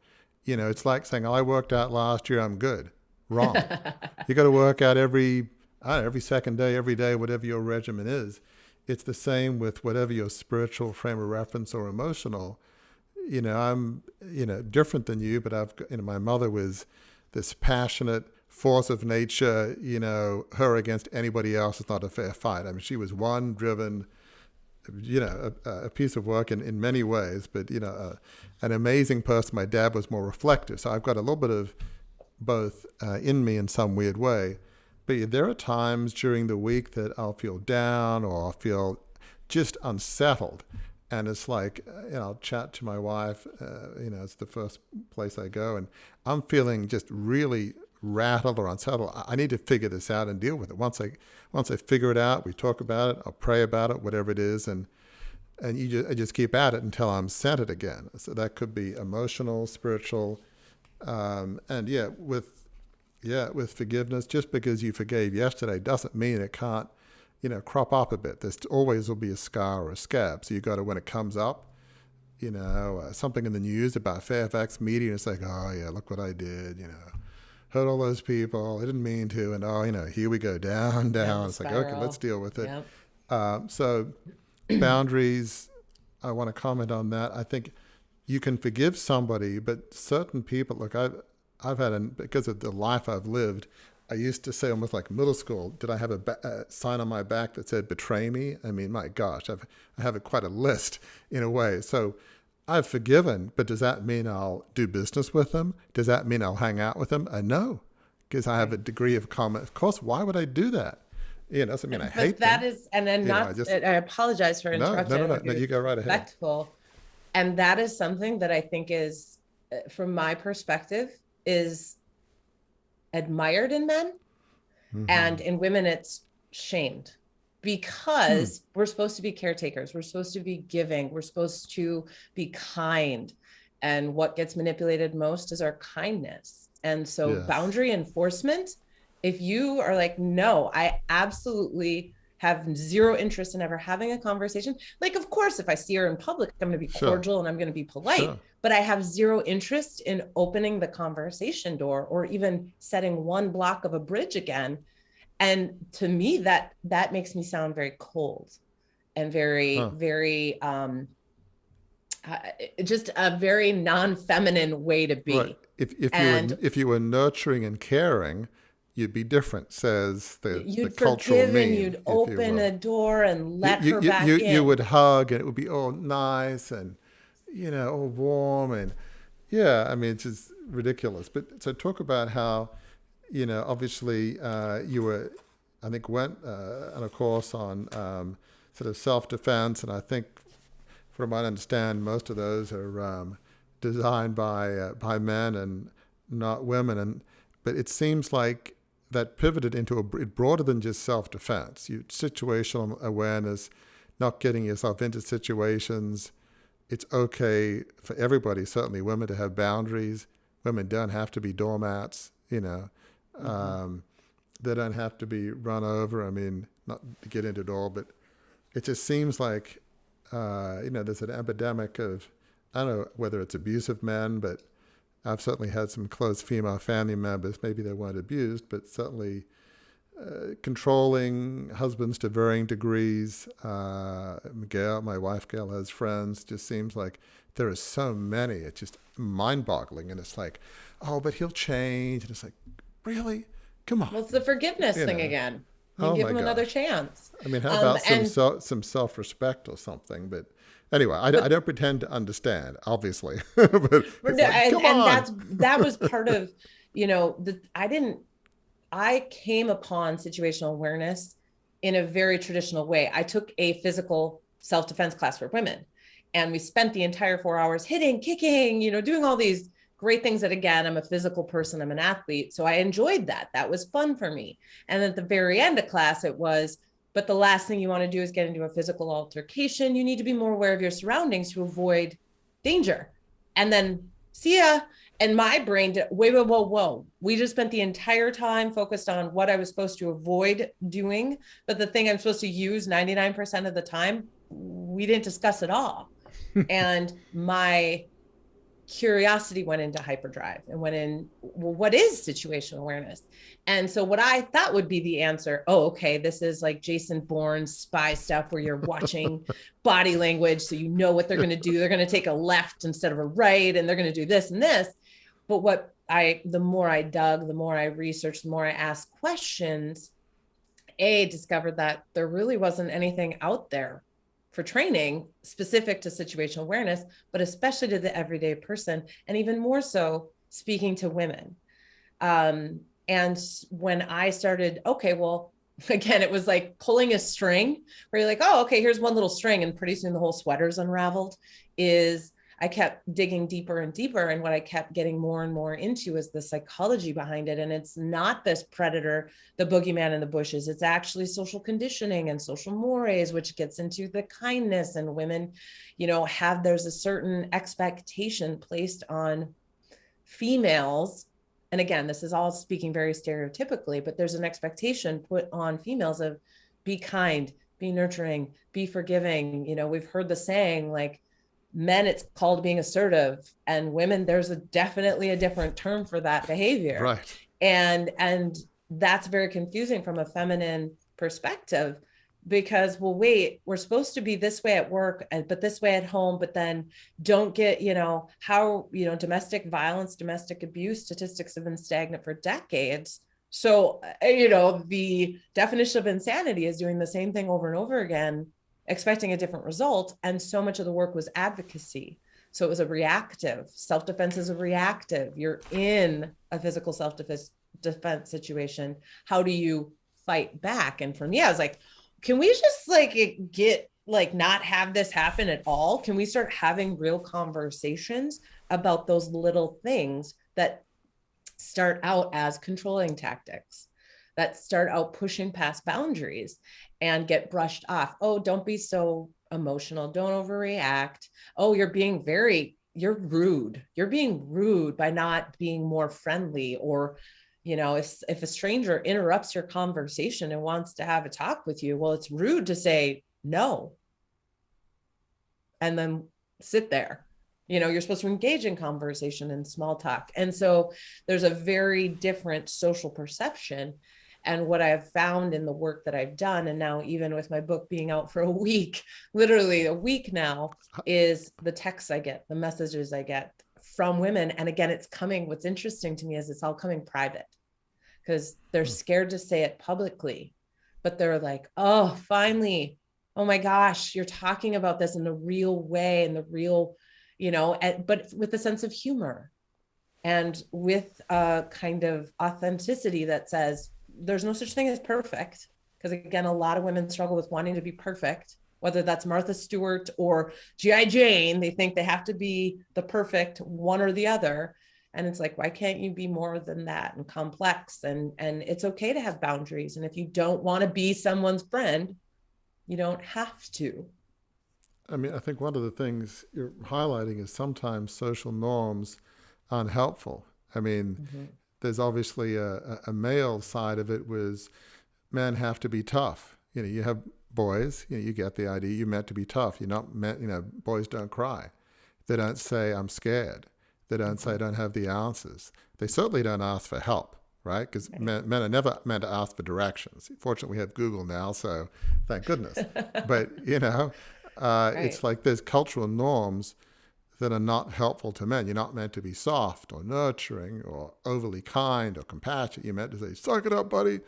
It's like saying, I worked out last year, I'm good. Wrong. You got to work out every second day, every day, whatever your regimen is. It's the same with whatever your spiritual frame of reference or emotional. I'm, different than you, but I've got, my mother was this passionate force of nature, her against anybody else is not a fair fight. I mean, she was one driven, a piece of work in many ways, but, an amazing person. My dad was more reflective. So I've got a little bit of both in me in some weird way. But there are times during the week that I'll feel down or I'll feel just unsettled. And it's like, I'll chat to my wife, it's the first place I go, and I'm feeling just really rattled or unsettled. I need to figure this out and deal with it. Once I figure it out, we talk about it, I'll pray about it, whatever it is, and I just keep at it until I'm centered again. So that could be emotional, spiritual, and with forgiveness. Just because you forgave yesterday doesn't mean it can't, crop up a bit. There's always will be a scar or a scab. So you got to, when it comes up, something in the news about Fairfax media, it's like, oh yeah, look what I did, hurt all those people. I didn't mean to. And here we go, down. It's like, okay, let's deal with it. Yep. So boundaries, I want to comment on that. I think you can forgive somebody, but certain people, look, I've had, because of the life I've lived, I used to say almost like middle school, did I have a sign on my back that said, betray me? I mean, my gosh, I have quite a list in a way. So I've forgiven, but does that mean I'll do business with them? Does that mean I'll hang out with them? No, because I have a degree of comment. Of course, why would I do that? Doesn't mean I hate them. That is, and then I apologize for interrupting. No, you go right ahead. Respectful. And that is something that I think is, from my perspective, is admired in men, and in women it's shamed, because we're supposed to be caretakers, we're supposed to be giving, we're supposed to be kind, and what gets manipulated most is our kindness. And so boundary enforcement, if you are like, no, I absolutely have zero interest in ever having a conversation. Like, of course, if I see her in public, I'm going to be cordial and I'm going to be polite, but I have zero interest in opening the conversation door or even setting one block of a bridge again. And to me, that makes me sound very cold and very, very, just a very non-feminine way to be. Right. If you were nurturing and caring, you'd be different, says the cultural meme. And you'd open a door and let her back in. You would hug, and it would be all nice and, all warm. And I mean, it's just ridiculous. But so talk about how, obviously you were, I think, went on a course on sort of self-defense. And I think, from what I understand, most of those are designed by men and not women. But it seems like that pivoted into broader than just self-defense. Situational awareness, not getting yourself into situations. It's okay for everybody, certainly women, to have boundaries. Women don't have to be doormats, They don't have to be run over. I mean, not to get into it all, but it just seems like, there's an epidemic of, I don't know whether it's abusive men, but I've certainly had some close female family members. Maybe they weren't abused, but certainly controlling husbands to varying degrees. Miguel, my wife Gail, has friends. Just seems like there are so many. It's just mind-boggling. And it's like, oh, but he'll change. And it's like, really? Come on. Well, it's the forgiveness You thing know. again. You Oh give my him another gosh. chance. I mean, how about And some self-respect or something? But anyway, I don't pretend to understand, obviously. But it's like, come and on. that was part of, I came upon situational awareness in a very traditional way. I took a physical self-defense class for women, and we spent the entire 4 hours hitting, kicking, doing all these great things that, again, I'm a physical person, I'm an athlete. So I enjoyed that. That was fun for me. And at the very end of class, it was, but the last thing you want to do is get into a physical altercation. You need to be more aware of your surroundings to avoid danger. And then see ya. And my brain did, whoa. We just spent the entire time focused on what I was supposed to avoid doing. But the thing I'm supposed to use 99% of the time, we didn't discuss at all. And my curiosity went into hyperdrive and went in, well, what is situational awareness? And so what I thought would be the answer, oh, okay, this is like Jason Bourne's spy stuff where you're watching body language so you know what they're going to do. They're going to take a left instead of a right, and they're going to do this and this. But the more I dug, the more I researched, the more I asked questions, discovered that there really wasn't anything out there for training specific to situational awareness, but especially to the everyday person, and even more so speaking to women. And when I started, okay, well, again, it was like pulling a string where you're like, oh, okay, here's one little string, and pretty soon the whole sweater's unraveled. I kept digging deeper and deeper. And what I kept getting more and more into is the psychology behind it. And it's not this predator, the boogeyman in the bushes. It's actually social conditioning and social mores, which gets into the kindness. And women, there's a certain expectation placed on females. And again, this is all speaking very stereotypically, but there's an expectation put on females of be kind, be nurturing, be forgiving. We've heard the saying, like, men, it's called being assertive, and women, there's definitely a different term for that behavior. Right. And that's very confusing from a feminine perspective, because, well, wait, we're supposed to be this way at work, but this way at home, but then don't get, domestic violence, domestic abuse statistics have been stagnant for decades. So, the definition of insanity is doing the same thing over and over again, expecting a different result. And so much of the work was advocacy. So it was a reactive. Self-defense is a reactive. You're in a physical self-defense situation. How do you fight back? And for me, I was like, can we just not have this happen at all? Can we start having real conversations about those little things that start out as controlling tactics, that start out pushing past boundaries and get brushed off? Oh, don't be so emotional. Don't overreact. Oh, you're rude. You're being rude by not being more friendly. Or, if a stranger interrupts your conversation and wants to have a talk with you, well, it's rude to say no and then sit there. You're supposed to engage in conversation and small talk. And so there's a very different social perception. And what I've found in the work that I've done, and now even with my book being out for a week, literally a week now, is the texts I get, the messages I get from women. And again, what's interesting to me is it's all coming private, because they're scared to say it publicly, but they're like, oh, finally, oh my gosh, you're talking about this in a real way, in the real, but with a sense of humor and with a kind of authenticity that says, there's no such thing as perfect. Because again, a lot of women struggle with wanting to be perfect, whether that's Martha Stewart or G.I. Jane. They think they have to be the perfect one or the other. And it's like, why can't you be more than that and complex? And it's okay to have boundaries. And if you don't want to be someone's friend, you don't have to. I mean, I think one of the things you're highlighting is sometimes social norms aren't helpful. I mean, there's obviously a male side of it was men have to be tough. You have boys, you get the idea, you're meant to be tough. You're not meant, boys don't cry. They don't say, I'm scared. They don't say, I don't have the answers. They certainly don't ask for help. right? Because Right. men are never meant to ask for directions. Fortunately, we have Google now, so thank goodness. But, Right. it's like there's cultural norms that are not helpful to men. You're not meant to be soft or nurturing or overly kind or compassionate. You're meant to say, suck it up, buddy. I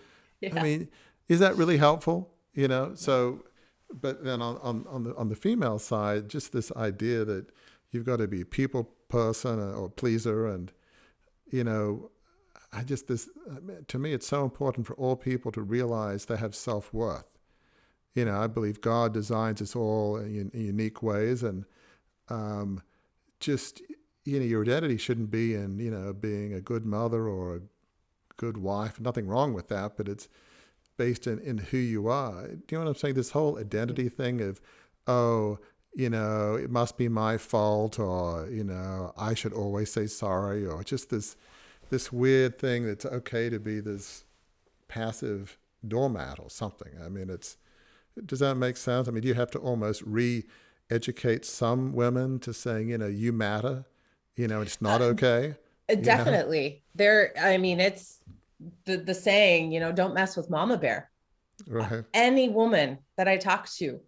Yeah. mean, is that really helpful? No. So, but then on the female side, just this idea that you've got to be a people person or pleaser, and you know, I just this to me, it's so important for all people to realize they have self-worth. I believe God designs us all in unique ways, and um, just your identity shouldn't be in being a good mother or a good wife. Nothing wrong with that, but it's based in who you are. Do you know what I'm saying? This whole identity thing of, oh, it must be my fault, or I should always say sorry, or just this weird thing that's okay to be this passive doormat or something. I mean, does that make sense? I mean, do you have to almost re-educate some women to saying, you matter, it's not okay, you know? Definitely. I mean, it's the saying, don't mess with mama bear. Right. Any woman that I talk to,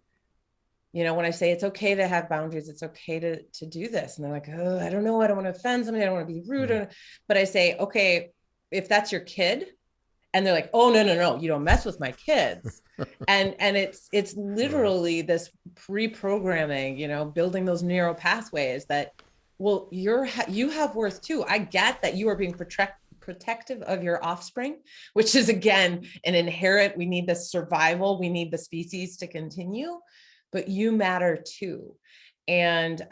when I say it's okay to have boundaries, it's okay to do this. And they're like, oh, I don't know. I don't want to offend somebody. I don't want to be rude. Mm. But I say, okay, if that's your kid, and they're like, oh, no, you don't mess with my kids. And it's Right. literally this pre-programming, building those neural pathways that, well, you have worth too. I get that you are being protective of your offspring, which is again an inherent, we need the survival, we need the species to continue, but you matter too. And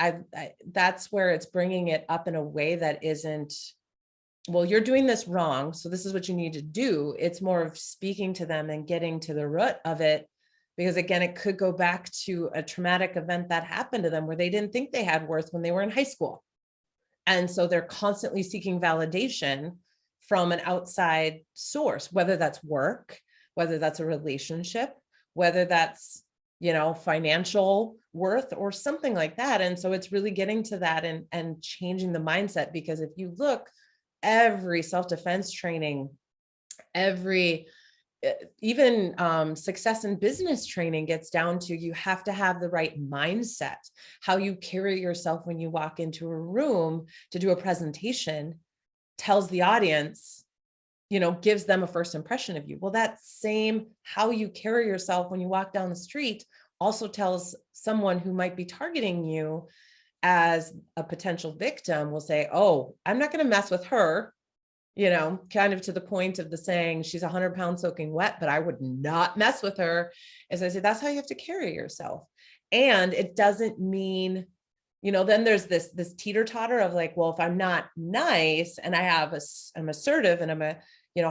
that's where it's bringing it up in a way that isn't, well, you're doing this wrong, so this is what you need to do. It's more of speaking to them and getting to the root of it, because again, it could go back to a traumatic event that happened to them where they didn't think they had worth when they were in high school. And so they're constantly seeking validation from an outside source, whether that's work, whether that's a relationship, whether that's, financial worth or something like that. And so it's really getting to that and changing the mindset, because if you look, every self-defense training, every even success in business training gets down to, you have to have the right mindset. How you carry yourself when you walk into a room to do a presentation tells the audience, gives them a first impression of you. Well, that same how you carry yourself when you walk down the street also tells someone who might be targeting you as a potential victim, will say, oh, I'm not going to mess with her, kind of to the point of the saying, she's 100 pounds soaking wet, but I would not mess with her. As I say, that's how you have to carry yourself. And it doesn't mean, then there's this teeter totter of like, well, if I'm not nice and I'm assertive and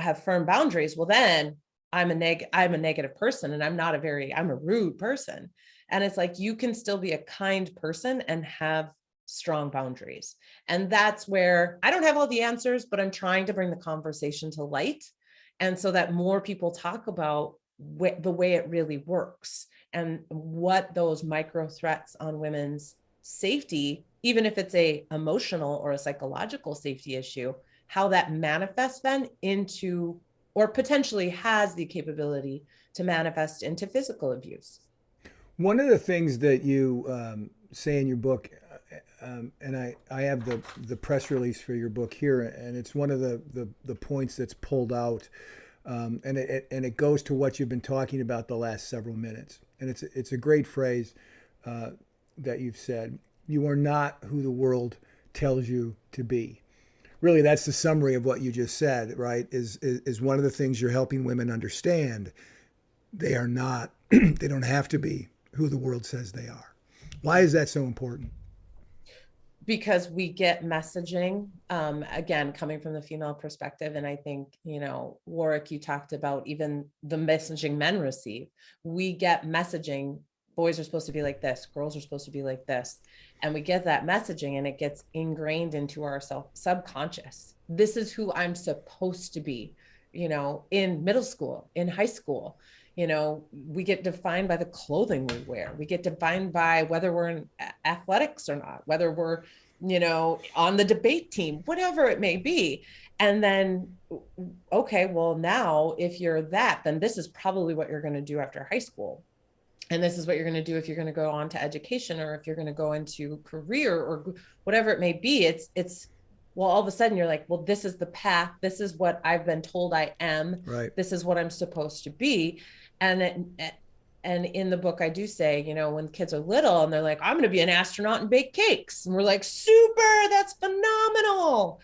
have firm boundaries, well, then I'm a negative person, and I'm a rude person. And it's like, you can still be a kind person and have strong boundaries. And that's where I don't have all the answers, but I'm trying to bring the conversation to light. And so that more people talk about the way it really works and what those micro threats on women's safety, even if it's a emotional or a psychological safety issue, how that manifests then into, or potentially has the capability to manifest into, physical abuse. One of the things that you say in your book, and I have the press release for your book here, and it's one of the points that's pulled out, and it goes to what you've been talking about the last several minutes, and it's a great phrase that you've said. You are not who the world tells you to be. Really, that's the summary of what you just said, right? Is one of the things you're helping women understand. They are not. They don't have to be who the world says they are. Why is that so important? Because we get messaging, again, coming from the female perspective. And I think, Warwick, you talked about even the messaging men receive. We get messaging, boys are supposed to be like this, girls are supposed to be like this. And we get that messaging and it gets ingrained into our subconscious. This is who I'm supposed to be, in middle school, in high school. We get defined by the clothing we wear. We get defined by whether we're in athletics or not, whether we're, on the debate team, whatever it may be. And then, okay, well, now if you're that, then this is probably what you're going to do after high school. And this is what you're going to do if you're going to go on to education, or if you're going to go into career, or whatever it may be. Well, all of a sudden you're like, well, this is the path. This is what I've been told I am. Right. This is what I'm supposed to be. And in the book, I do say, when kids are little and they're like, I'm going to be an astronaut and bake cakes. And we're like, super, that's phenomenal.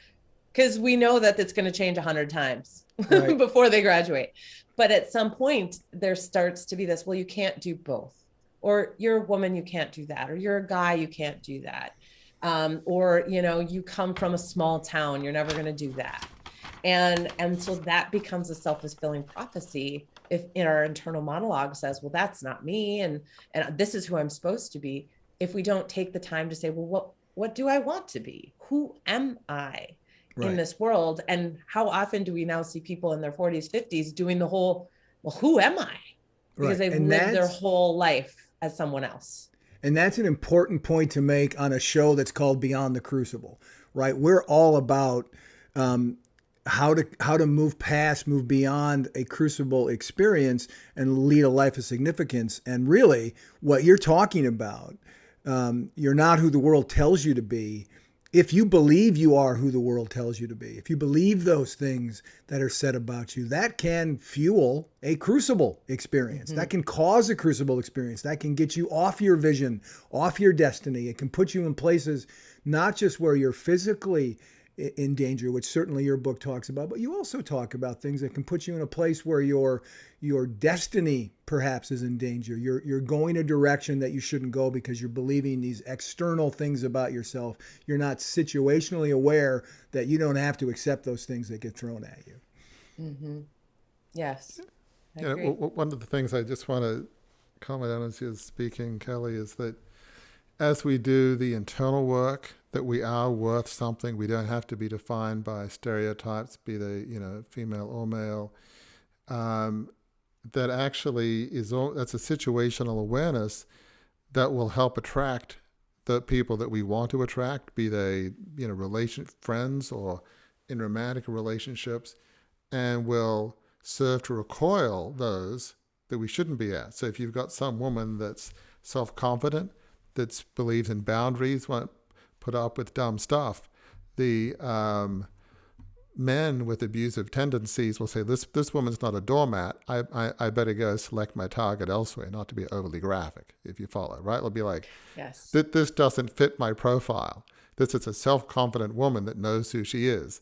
Because we know that it's going to change 100 times Right. before they graduate. But at some point, there starts to be this, well, you can't do both. Or you're a woman, you can't do that. Or you're a guy, you can't do that. Or, you come from a small town, you're never going to do that. And so that becomes a self-fulfilling prophecy if in our internal monologue says, well, that's not me. And this is who I'm supposed to be. If we don't take the time to say, well, what do I want to be? Who am I? Right. In this world? And how often do we now see people in their 40s, 50s doing the whole, well, who am I? Because they've lived their whole life as someone else. And that's an important point to make on a show that's called Beyond the Crucible, right? We're all about how to move beyond a crucible experience and lead a life of significance. And really, what you're talking about, you're not who the world tells you to be. If you believe you are who the world tells you to be, if you believe those things that are said about you, that can fuel a crucible experience. Mm-hmm. That can cause a crucible experience. That can get you off your vision, off your destiny. It can put you in places not just where you're physically in danger, which certainly your book talks about, but you also talk about things that can put you in a place where your destiny perhaps is in danger. You're going a direction that you shouldn't go because you're believing these external things about yourself. You're not situationally aware that you don't have to accept those things that get thrown at you. Mm-hmm. Yes. One of the things I just want to comment on as you're speaking, Kelly, is that as we do the internal work, that we are worth something. We don't have to be defined by stereotypes, be they female or male. That actually that's a situational awareness that will help attract the people that we want to attract, be they friends or in romantic relationships, and will serve to recoil those that we shouldn't be at. So if you've got some woman that's self-confident, that believes in boundaries, won't put up with dumb stuff, the men with abusive tendencies will say, this woman's not a doormat. I better go select my target elsewhere, not to be overly graphic, if you follow, right? It'll be like, yes, this doesn't fit my profile. This is a self-confident woman that knows who she is.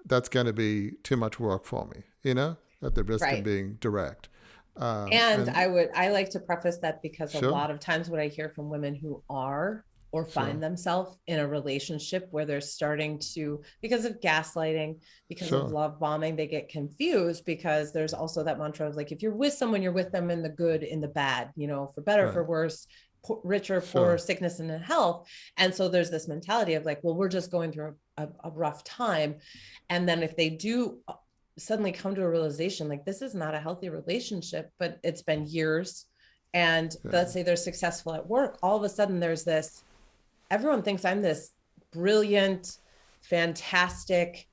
That's going to be too much work for me, at the risk of being direct. And I like to preface that because a lot of times what I hear from women who are or find themselves in a relationship where they're starting to, because of gaslighting, because of love bombing, they get confused because there's also that mantra of like, if you're with someone, you're with them in the good, in the bad, for better, for worse, rich or poor, sickness and health. And so there's this mentality of like, well, we're just going through a rough time. And then if they do suddenly come to a realization, like this is not a healthy relationship, but it's been years. And let's say they're successful at work. All of a sudden there's this, everyone thinks I'm this brilliant, fantastic,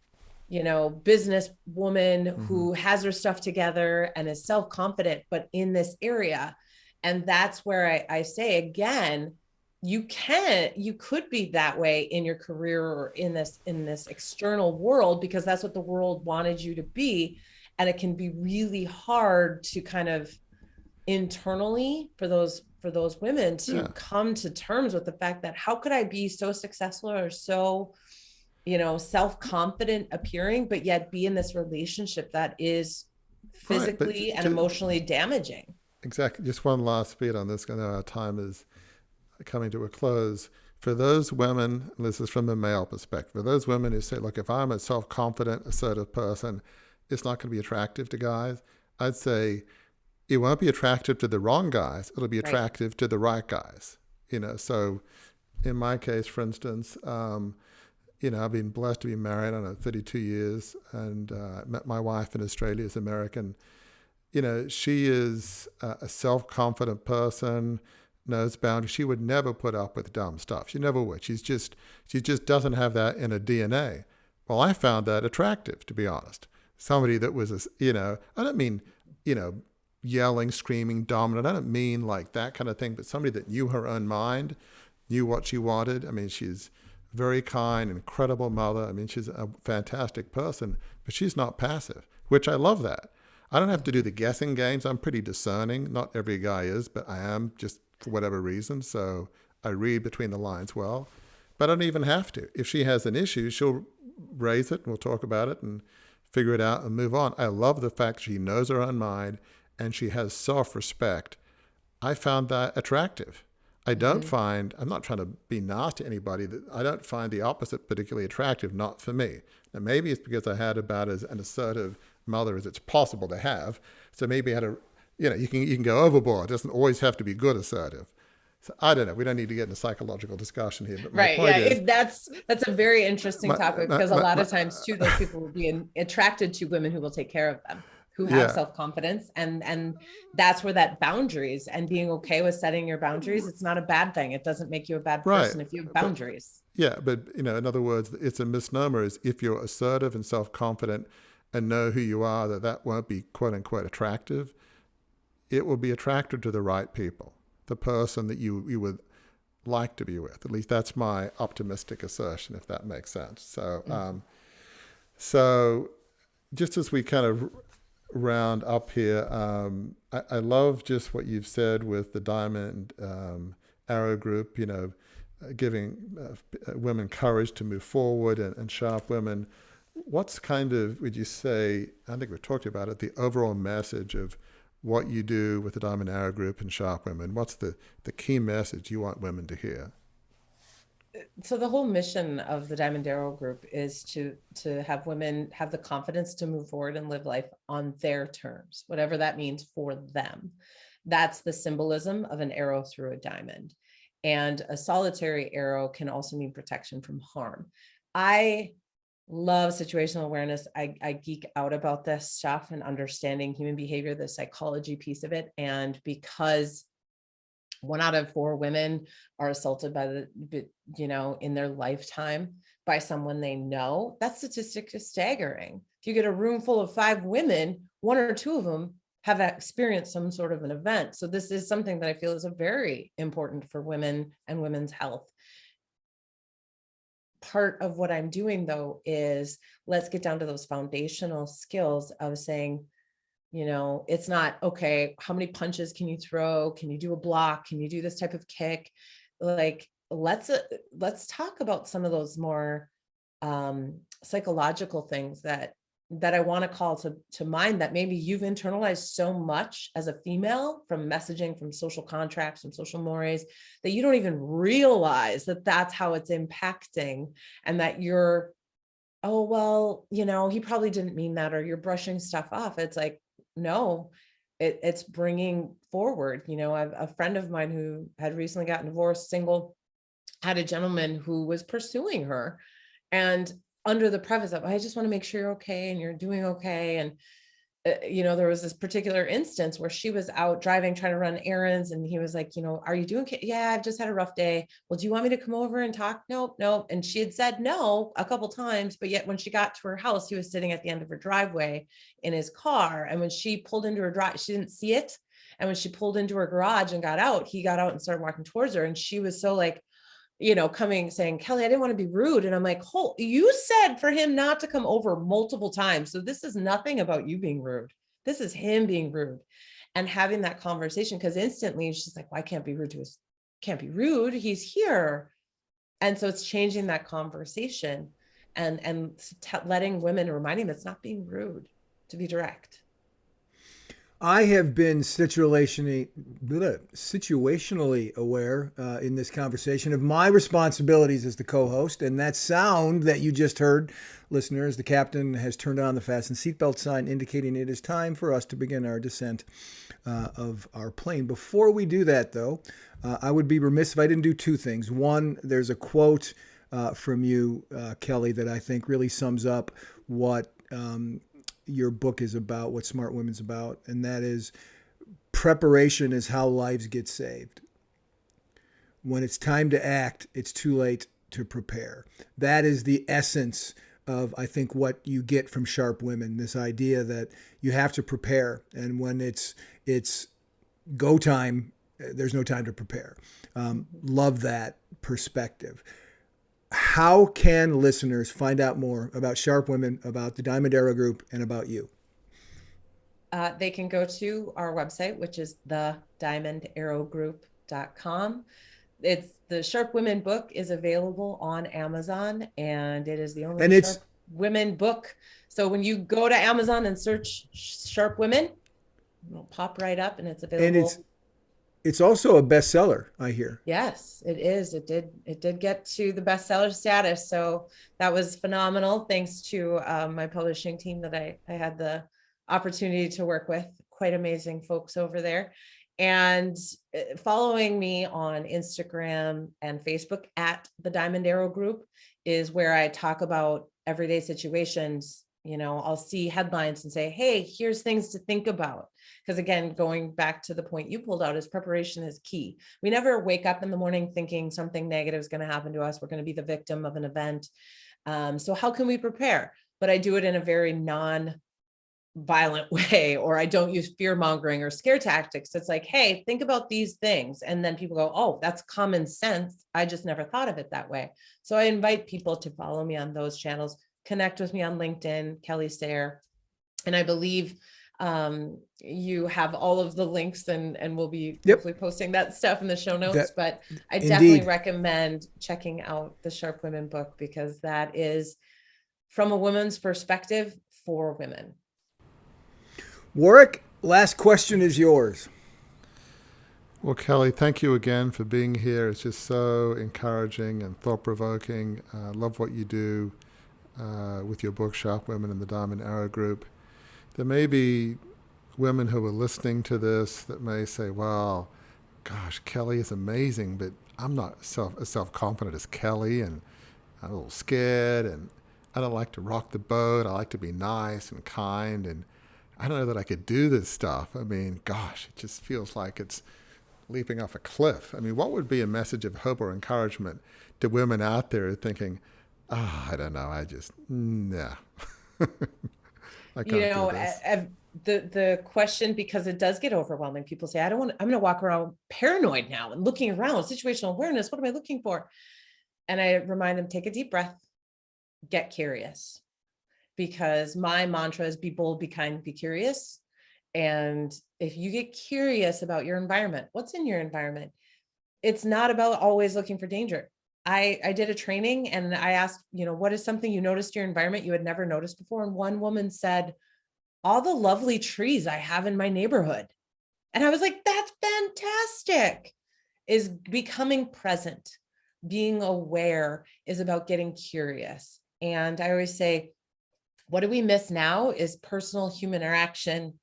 business woman who has her stuff together and is self-confident, but in this area. And that's where I say again, you could be that way in your career or in this external world, because that's what the world wanted you to be. And it can be really hard to kind of internally for those women to come to terms with the fact that how could I be so successful or so, self-confident appearing, but yet be in this relationship that is physically and emotionally damaging. Exactly. Just one last beat on this, because our time is coming to a close. For those women, and this is from a male perspective, for those women who say, look, if I'm a self-confident, assertive person, it's not going to be attractive to guys, I'd say it won't be attractive to the wrong guys. It'll be attractive to the right guys. So in my case, for instance, I've been blessed to be married, 32 years, and met my wife in Australia, is American. She is a self-confident person, knows boundaries. She would never put up with dumb stuff. She never would. She just doesn't have that in her DNA. Well, I found that attractive, to be honest. Somebody that was, I don't mean, yelling, screaming, dominant. I don't mean like that kind of thing, but somebody that knew her own mind, knew what she wanted. I mean, she's very kind, incredible mother. I mean, she's a fantastic person, but she's not passive, which I love that. I don't have to do the guessing games. I'm pretty discerning. Not every guy is, but I am, just for whatever reason. So I read between the lines well, but I don't even have to. If she has an issue, she'll raise it and we'll talk about it and figure it out and move on. I love the fact she knows her own mind and she has self-respect. I found that attractive. I don't find, I'm not trying to be nasty to anybody, that I don't find the opposite particularly attractive, not for me. Now, maybe it's because I had about as an assertive mother as it's possible to have. So maybe I had you can go overboard. It doesn't always have to be good assertive. So I don't know. We don't need to get into psychological discussion here. But my Right. point Yeah. is, That's a very interesting topic, because a lot of times too, those people will be attracted to women who will take care of them, who have self-confidence, and that's where that boundaries and being okay with setting your boundaries. It's not a bad thing. It doesn't make you a bad person if you have boundaries. But in other words, it's a misnomer. Is if you're assertive and self-confident and know who you are, that won't be quote unquote attractive. It will be attractive to the right people, the person that you would like to be with. At least that's my optimistic assertion, if that makes sense. So, so just as we kind of round up here, I love just what you've said with the Diamond Arrow Group, giving women courage to move forward and sharp women. What's kind of, would you say, I think we've talked about it, the overall message of what you do with the Diamond Arrow Group and Sharp Women? What's the key message you want women to hear? So the whole mission of the Diamond Arrow Group is to have women have the confidence to move forward and live life on their terms, whatever that means for them. That's the symbolism of an arrow through a diamond. And a solitary arrow can also mean protection from harm. I love situational awareness. I geek out about this stuff and understanding human behavior, the psychology piece of it. And because 1 out of 4 women are assaulted in their lifetime by someone they know, that statistic is staggering. If you get a room full of 5 women, 1 or 2 of them have experienced some sort of an event. So this is something that I feel is very important for women and women's health. Part of what I'm doing though is let's get down to those foundational skills of saying, it's not, okay, how many punches can you throw? Can you do a block? Can you do this type of kick? Like, let's talk about some of those more psychological things that I want to call to mind, that maybe you've internalized so much as a female from messaging, from social contracts, from social mores, that you don't even realize that that's how it's impacting, and that you're, oh, well, he probably didn't mean that, or you're brushing stuff off. It's like, no, it's bringing forward, I've a friend of mine who had recently gotten divorced, single, had a gentleman who was pursuing her, and under the preface of, I just want to make sure you're okay and you're doing okay. And, there was this particular instance where she was out driving, trying to run errands. And he was like, are you doing okay? Yeah, I've just had a rough day. Well, do you want me to come over and talk? Nope. And she had said no a couple times, but yet when she got to her house, he was sitting at the end of her driveway in his car. And when she pulled into her drive, she didn't see it. And when she pulled into her garage and got out, he got out and started walking towards her. And she was so like, coming saying, Kelly, I didn't want to be rude. And I'm like, you said for him not to come over multiple times. So this is nothing about you being rude. This is him being rude. And having that conversation, because instantly she's like, well, I can't be rude to us. Can't be rude. He's here. And so it's changing that conversation and letting women, reminding them it's not being rude to be direct. I have been situationally aware in this conversation of my responsibilities as the co-host, and that sound that you just heard, listeners, the captain has turned on the fasten seatbelt sign indicating it is time for us to begin our descent of our plane. Before we do that, though, I would be remiss if I didn't do 2 things. One, there's a quote from you, Kelly, that I think really sums up what your book is about, what Smart Women's about, and that is, preparation is how lives get saved. When it's time to act, it's too late to prepare. That is the essence of, I think, what you get from Sharp Women, this idea that you have to prepare. And when it's go time, there's no time to prepare. Love that perspective. How can listeners find out more about Sharp Women, about the Diamond Arrow Group, and about you? They can go to our website, which is thediamondarrowgroup.com. It's the Sharp Women book is available on Amazon, and it is the only Sharp Women book. So when you go to Amazon and search Sharp Women, it'll pop right up, and it's available. And it's also a bestseller, I hear. Yes, it is. It did get to the bestseller status. So that was phenomenal. Thanks to my publishing team that I had the opportunity to work with. Quite amazing folks over there. And following me on Instagram and Facebook at the Diamond Arrow Group is where I talk about everyday situations. You know, I'll see headlines and say, hey, here's things to think about. Because again, going back to the point you pulled out, is preparation is key. We never wake up in the morning thinking something negative is going to happen to us. We're going to be the victim of an event. So how can we prepare? But I do it in a very non-violent way, or I don't use fear mongering or scare tactics. It's like, hey, think about these things. And then people go, oh, that's common sense. I just never thought of it that way. So I invite people to follow me on those channels. Connect with me on LinkedIn, Kelly Sayre. And I believe you have all of the links, and we'll be hopefully posting that stuff in the show notes. But I definitely recommend checking out the Sharp Women book, because that is from a woman's perspective for women. Warwick, last question is yours. Well, Kelly, thank you again for being here. It's just so encouraging and thought-provoking. I love what you do with your book, Sharp Women in the Diamond Arrow Group. There may be women who are listening to this that may say, well, gosh, Kelly is amazing, but I'm not as self-confident as Kelly, and I'm a little scared, and I don't like to rock the boat. I like to be nice and kind, and I don't know that I could do this stuff. I mean, gosh, it just feels like it's leaping off a cliff. I mean, what would be a message of hope or encouragement to women out there thinking, I don't know, I just, nah. I can't do this. The question, because it does get overwhelming. People say, I'm going to walk around paranoid now and looking around, situational awareness. What am I looking for? And I remind them, take a deep breath, get curious. Because my mantra is be bold, be kind, be curious. And if you get curious about your environment, what's in your environment? It's not about always looking for danger. I did a training and I asked, what is something you noticed in your environment you had never noticed before? And one woman said, all the lovely trees I have in my neighborhood. And I was like, that's fantastic. Is becoming present, being aware is about getting curious. And I always say, what do we miss now is personal human interaction,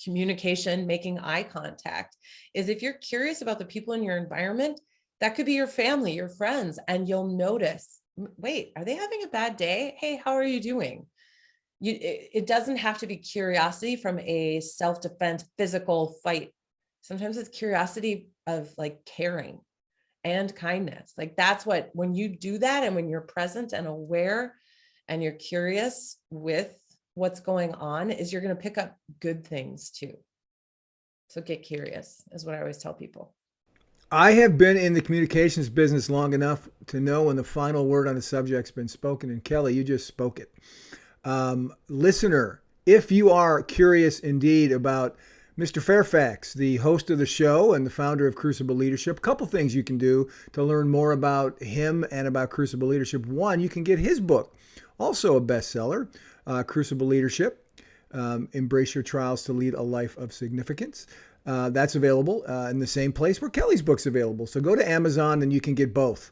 communication, making eye contact. Is if you're curious about the people in your environment, that could be your family, your friends, and you'll notice, wait, are they having a bad day? Hey, how are you doing? It doesn't have to be curiosity from a self-defense, physical fight. Sometimes it's curiosity of like caring and kindness. Like that's when you do that, and when you're present and aware and you're curious with what's going on, is you're going to pick up good things too. So get curious is what I always tell people. I have been in the communications business long enough to know when the final word on the subject's been spoken. And Kelly, you just spoke it. Listener, if you are curious indeed about Mr. Fairfax, the host of the show and the founder of Crucible Leadership, a couple things you can do to learn more about him and about Crucible Leadership. One, you can get his book, also a bestseller, Crucible Leadership, Embrace Your Trials to Lead a Life of Significance. That's available in the same place where Kelly's book's available. So go to Amazon and you can get both.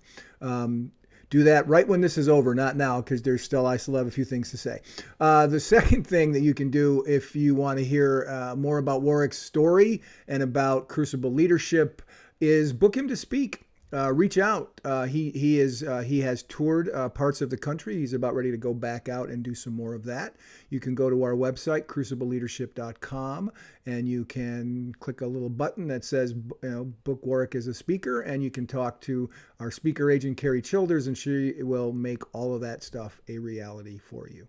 Do that right when this is over, not now, because I still have a few things to say. The second thing that you can do if you want to hear more about Warwick's story and about Crucible Leadership is book him to speak reach out. He has toured parts of the country. He's about ready to go back out and do some more of that. You can go to our website, crucibleleadership.com, and you can click a little button that says, book Warwick as a speaker, and you can talk to our speaker agent, Carrie Childers, and she will make all of that stuff a reality for you.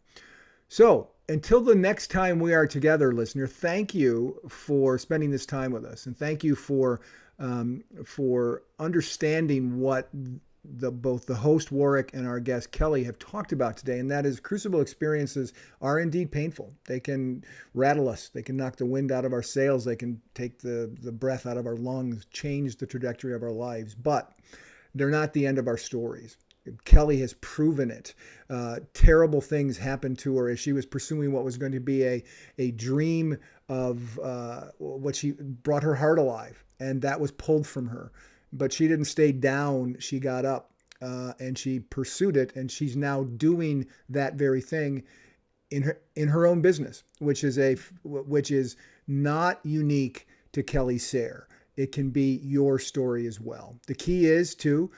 So until the next time we are together, listener, thank you for spending this time with us, and thank you for understanding what both the host Warwick and our guest Kelly have talked about today, and that is crucible experiences are indeed painful. They can rattle us. They can knock the wind out of our sails. They can take the breath out of our lungs, change the trajectory of our lives, but they're not the end of our stories. Kelly has proven it. Terrible things happened to her as she was pursuing what was going to be a dream of what she brought her heart alive, and that was pulled from her. But she didn't stay down. She got up and she pursued it, and she's now doing that very thing in her own business, which is not unique to Kelly Sayre. It can be your story as well. The key is to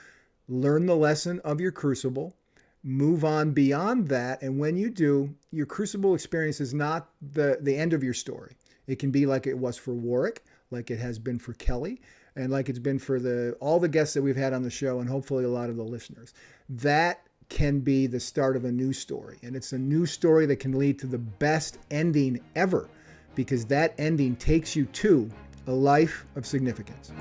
learn the lesson of your crucible, move on beyond that, and when you do, your crucible experience is not the end of your story. It can be like it was for Warwick, like it has been for Kelly, and like it's been for all the guests that we've had on the show, and hopefully a lot of the listeners. That can be the start of a new story, and it's a new story that can lead to the best ending ever, because that ending takes you to a life of significance.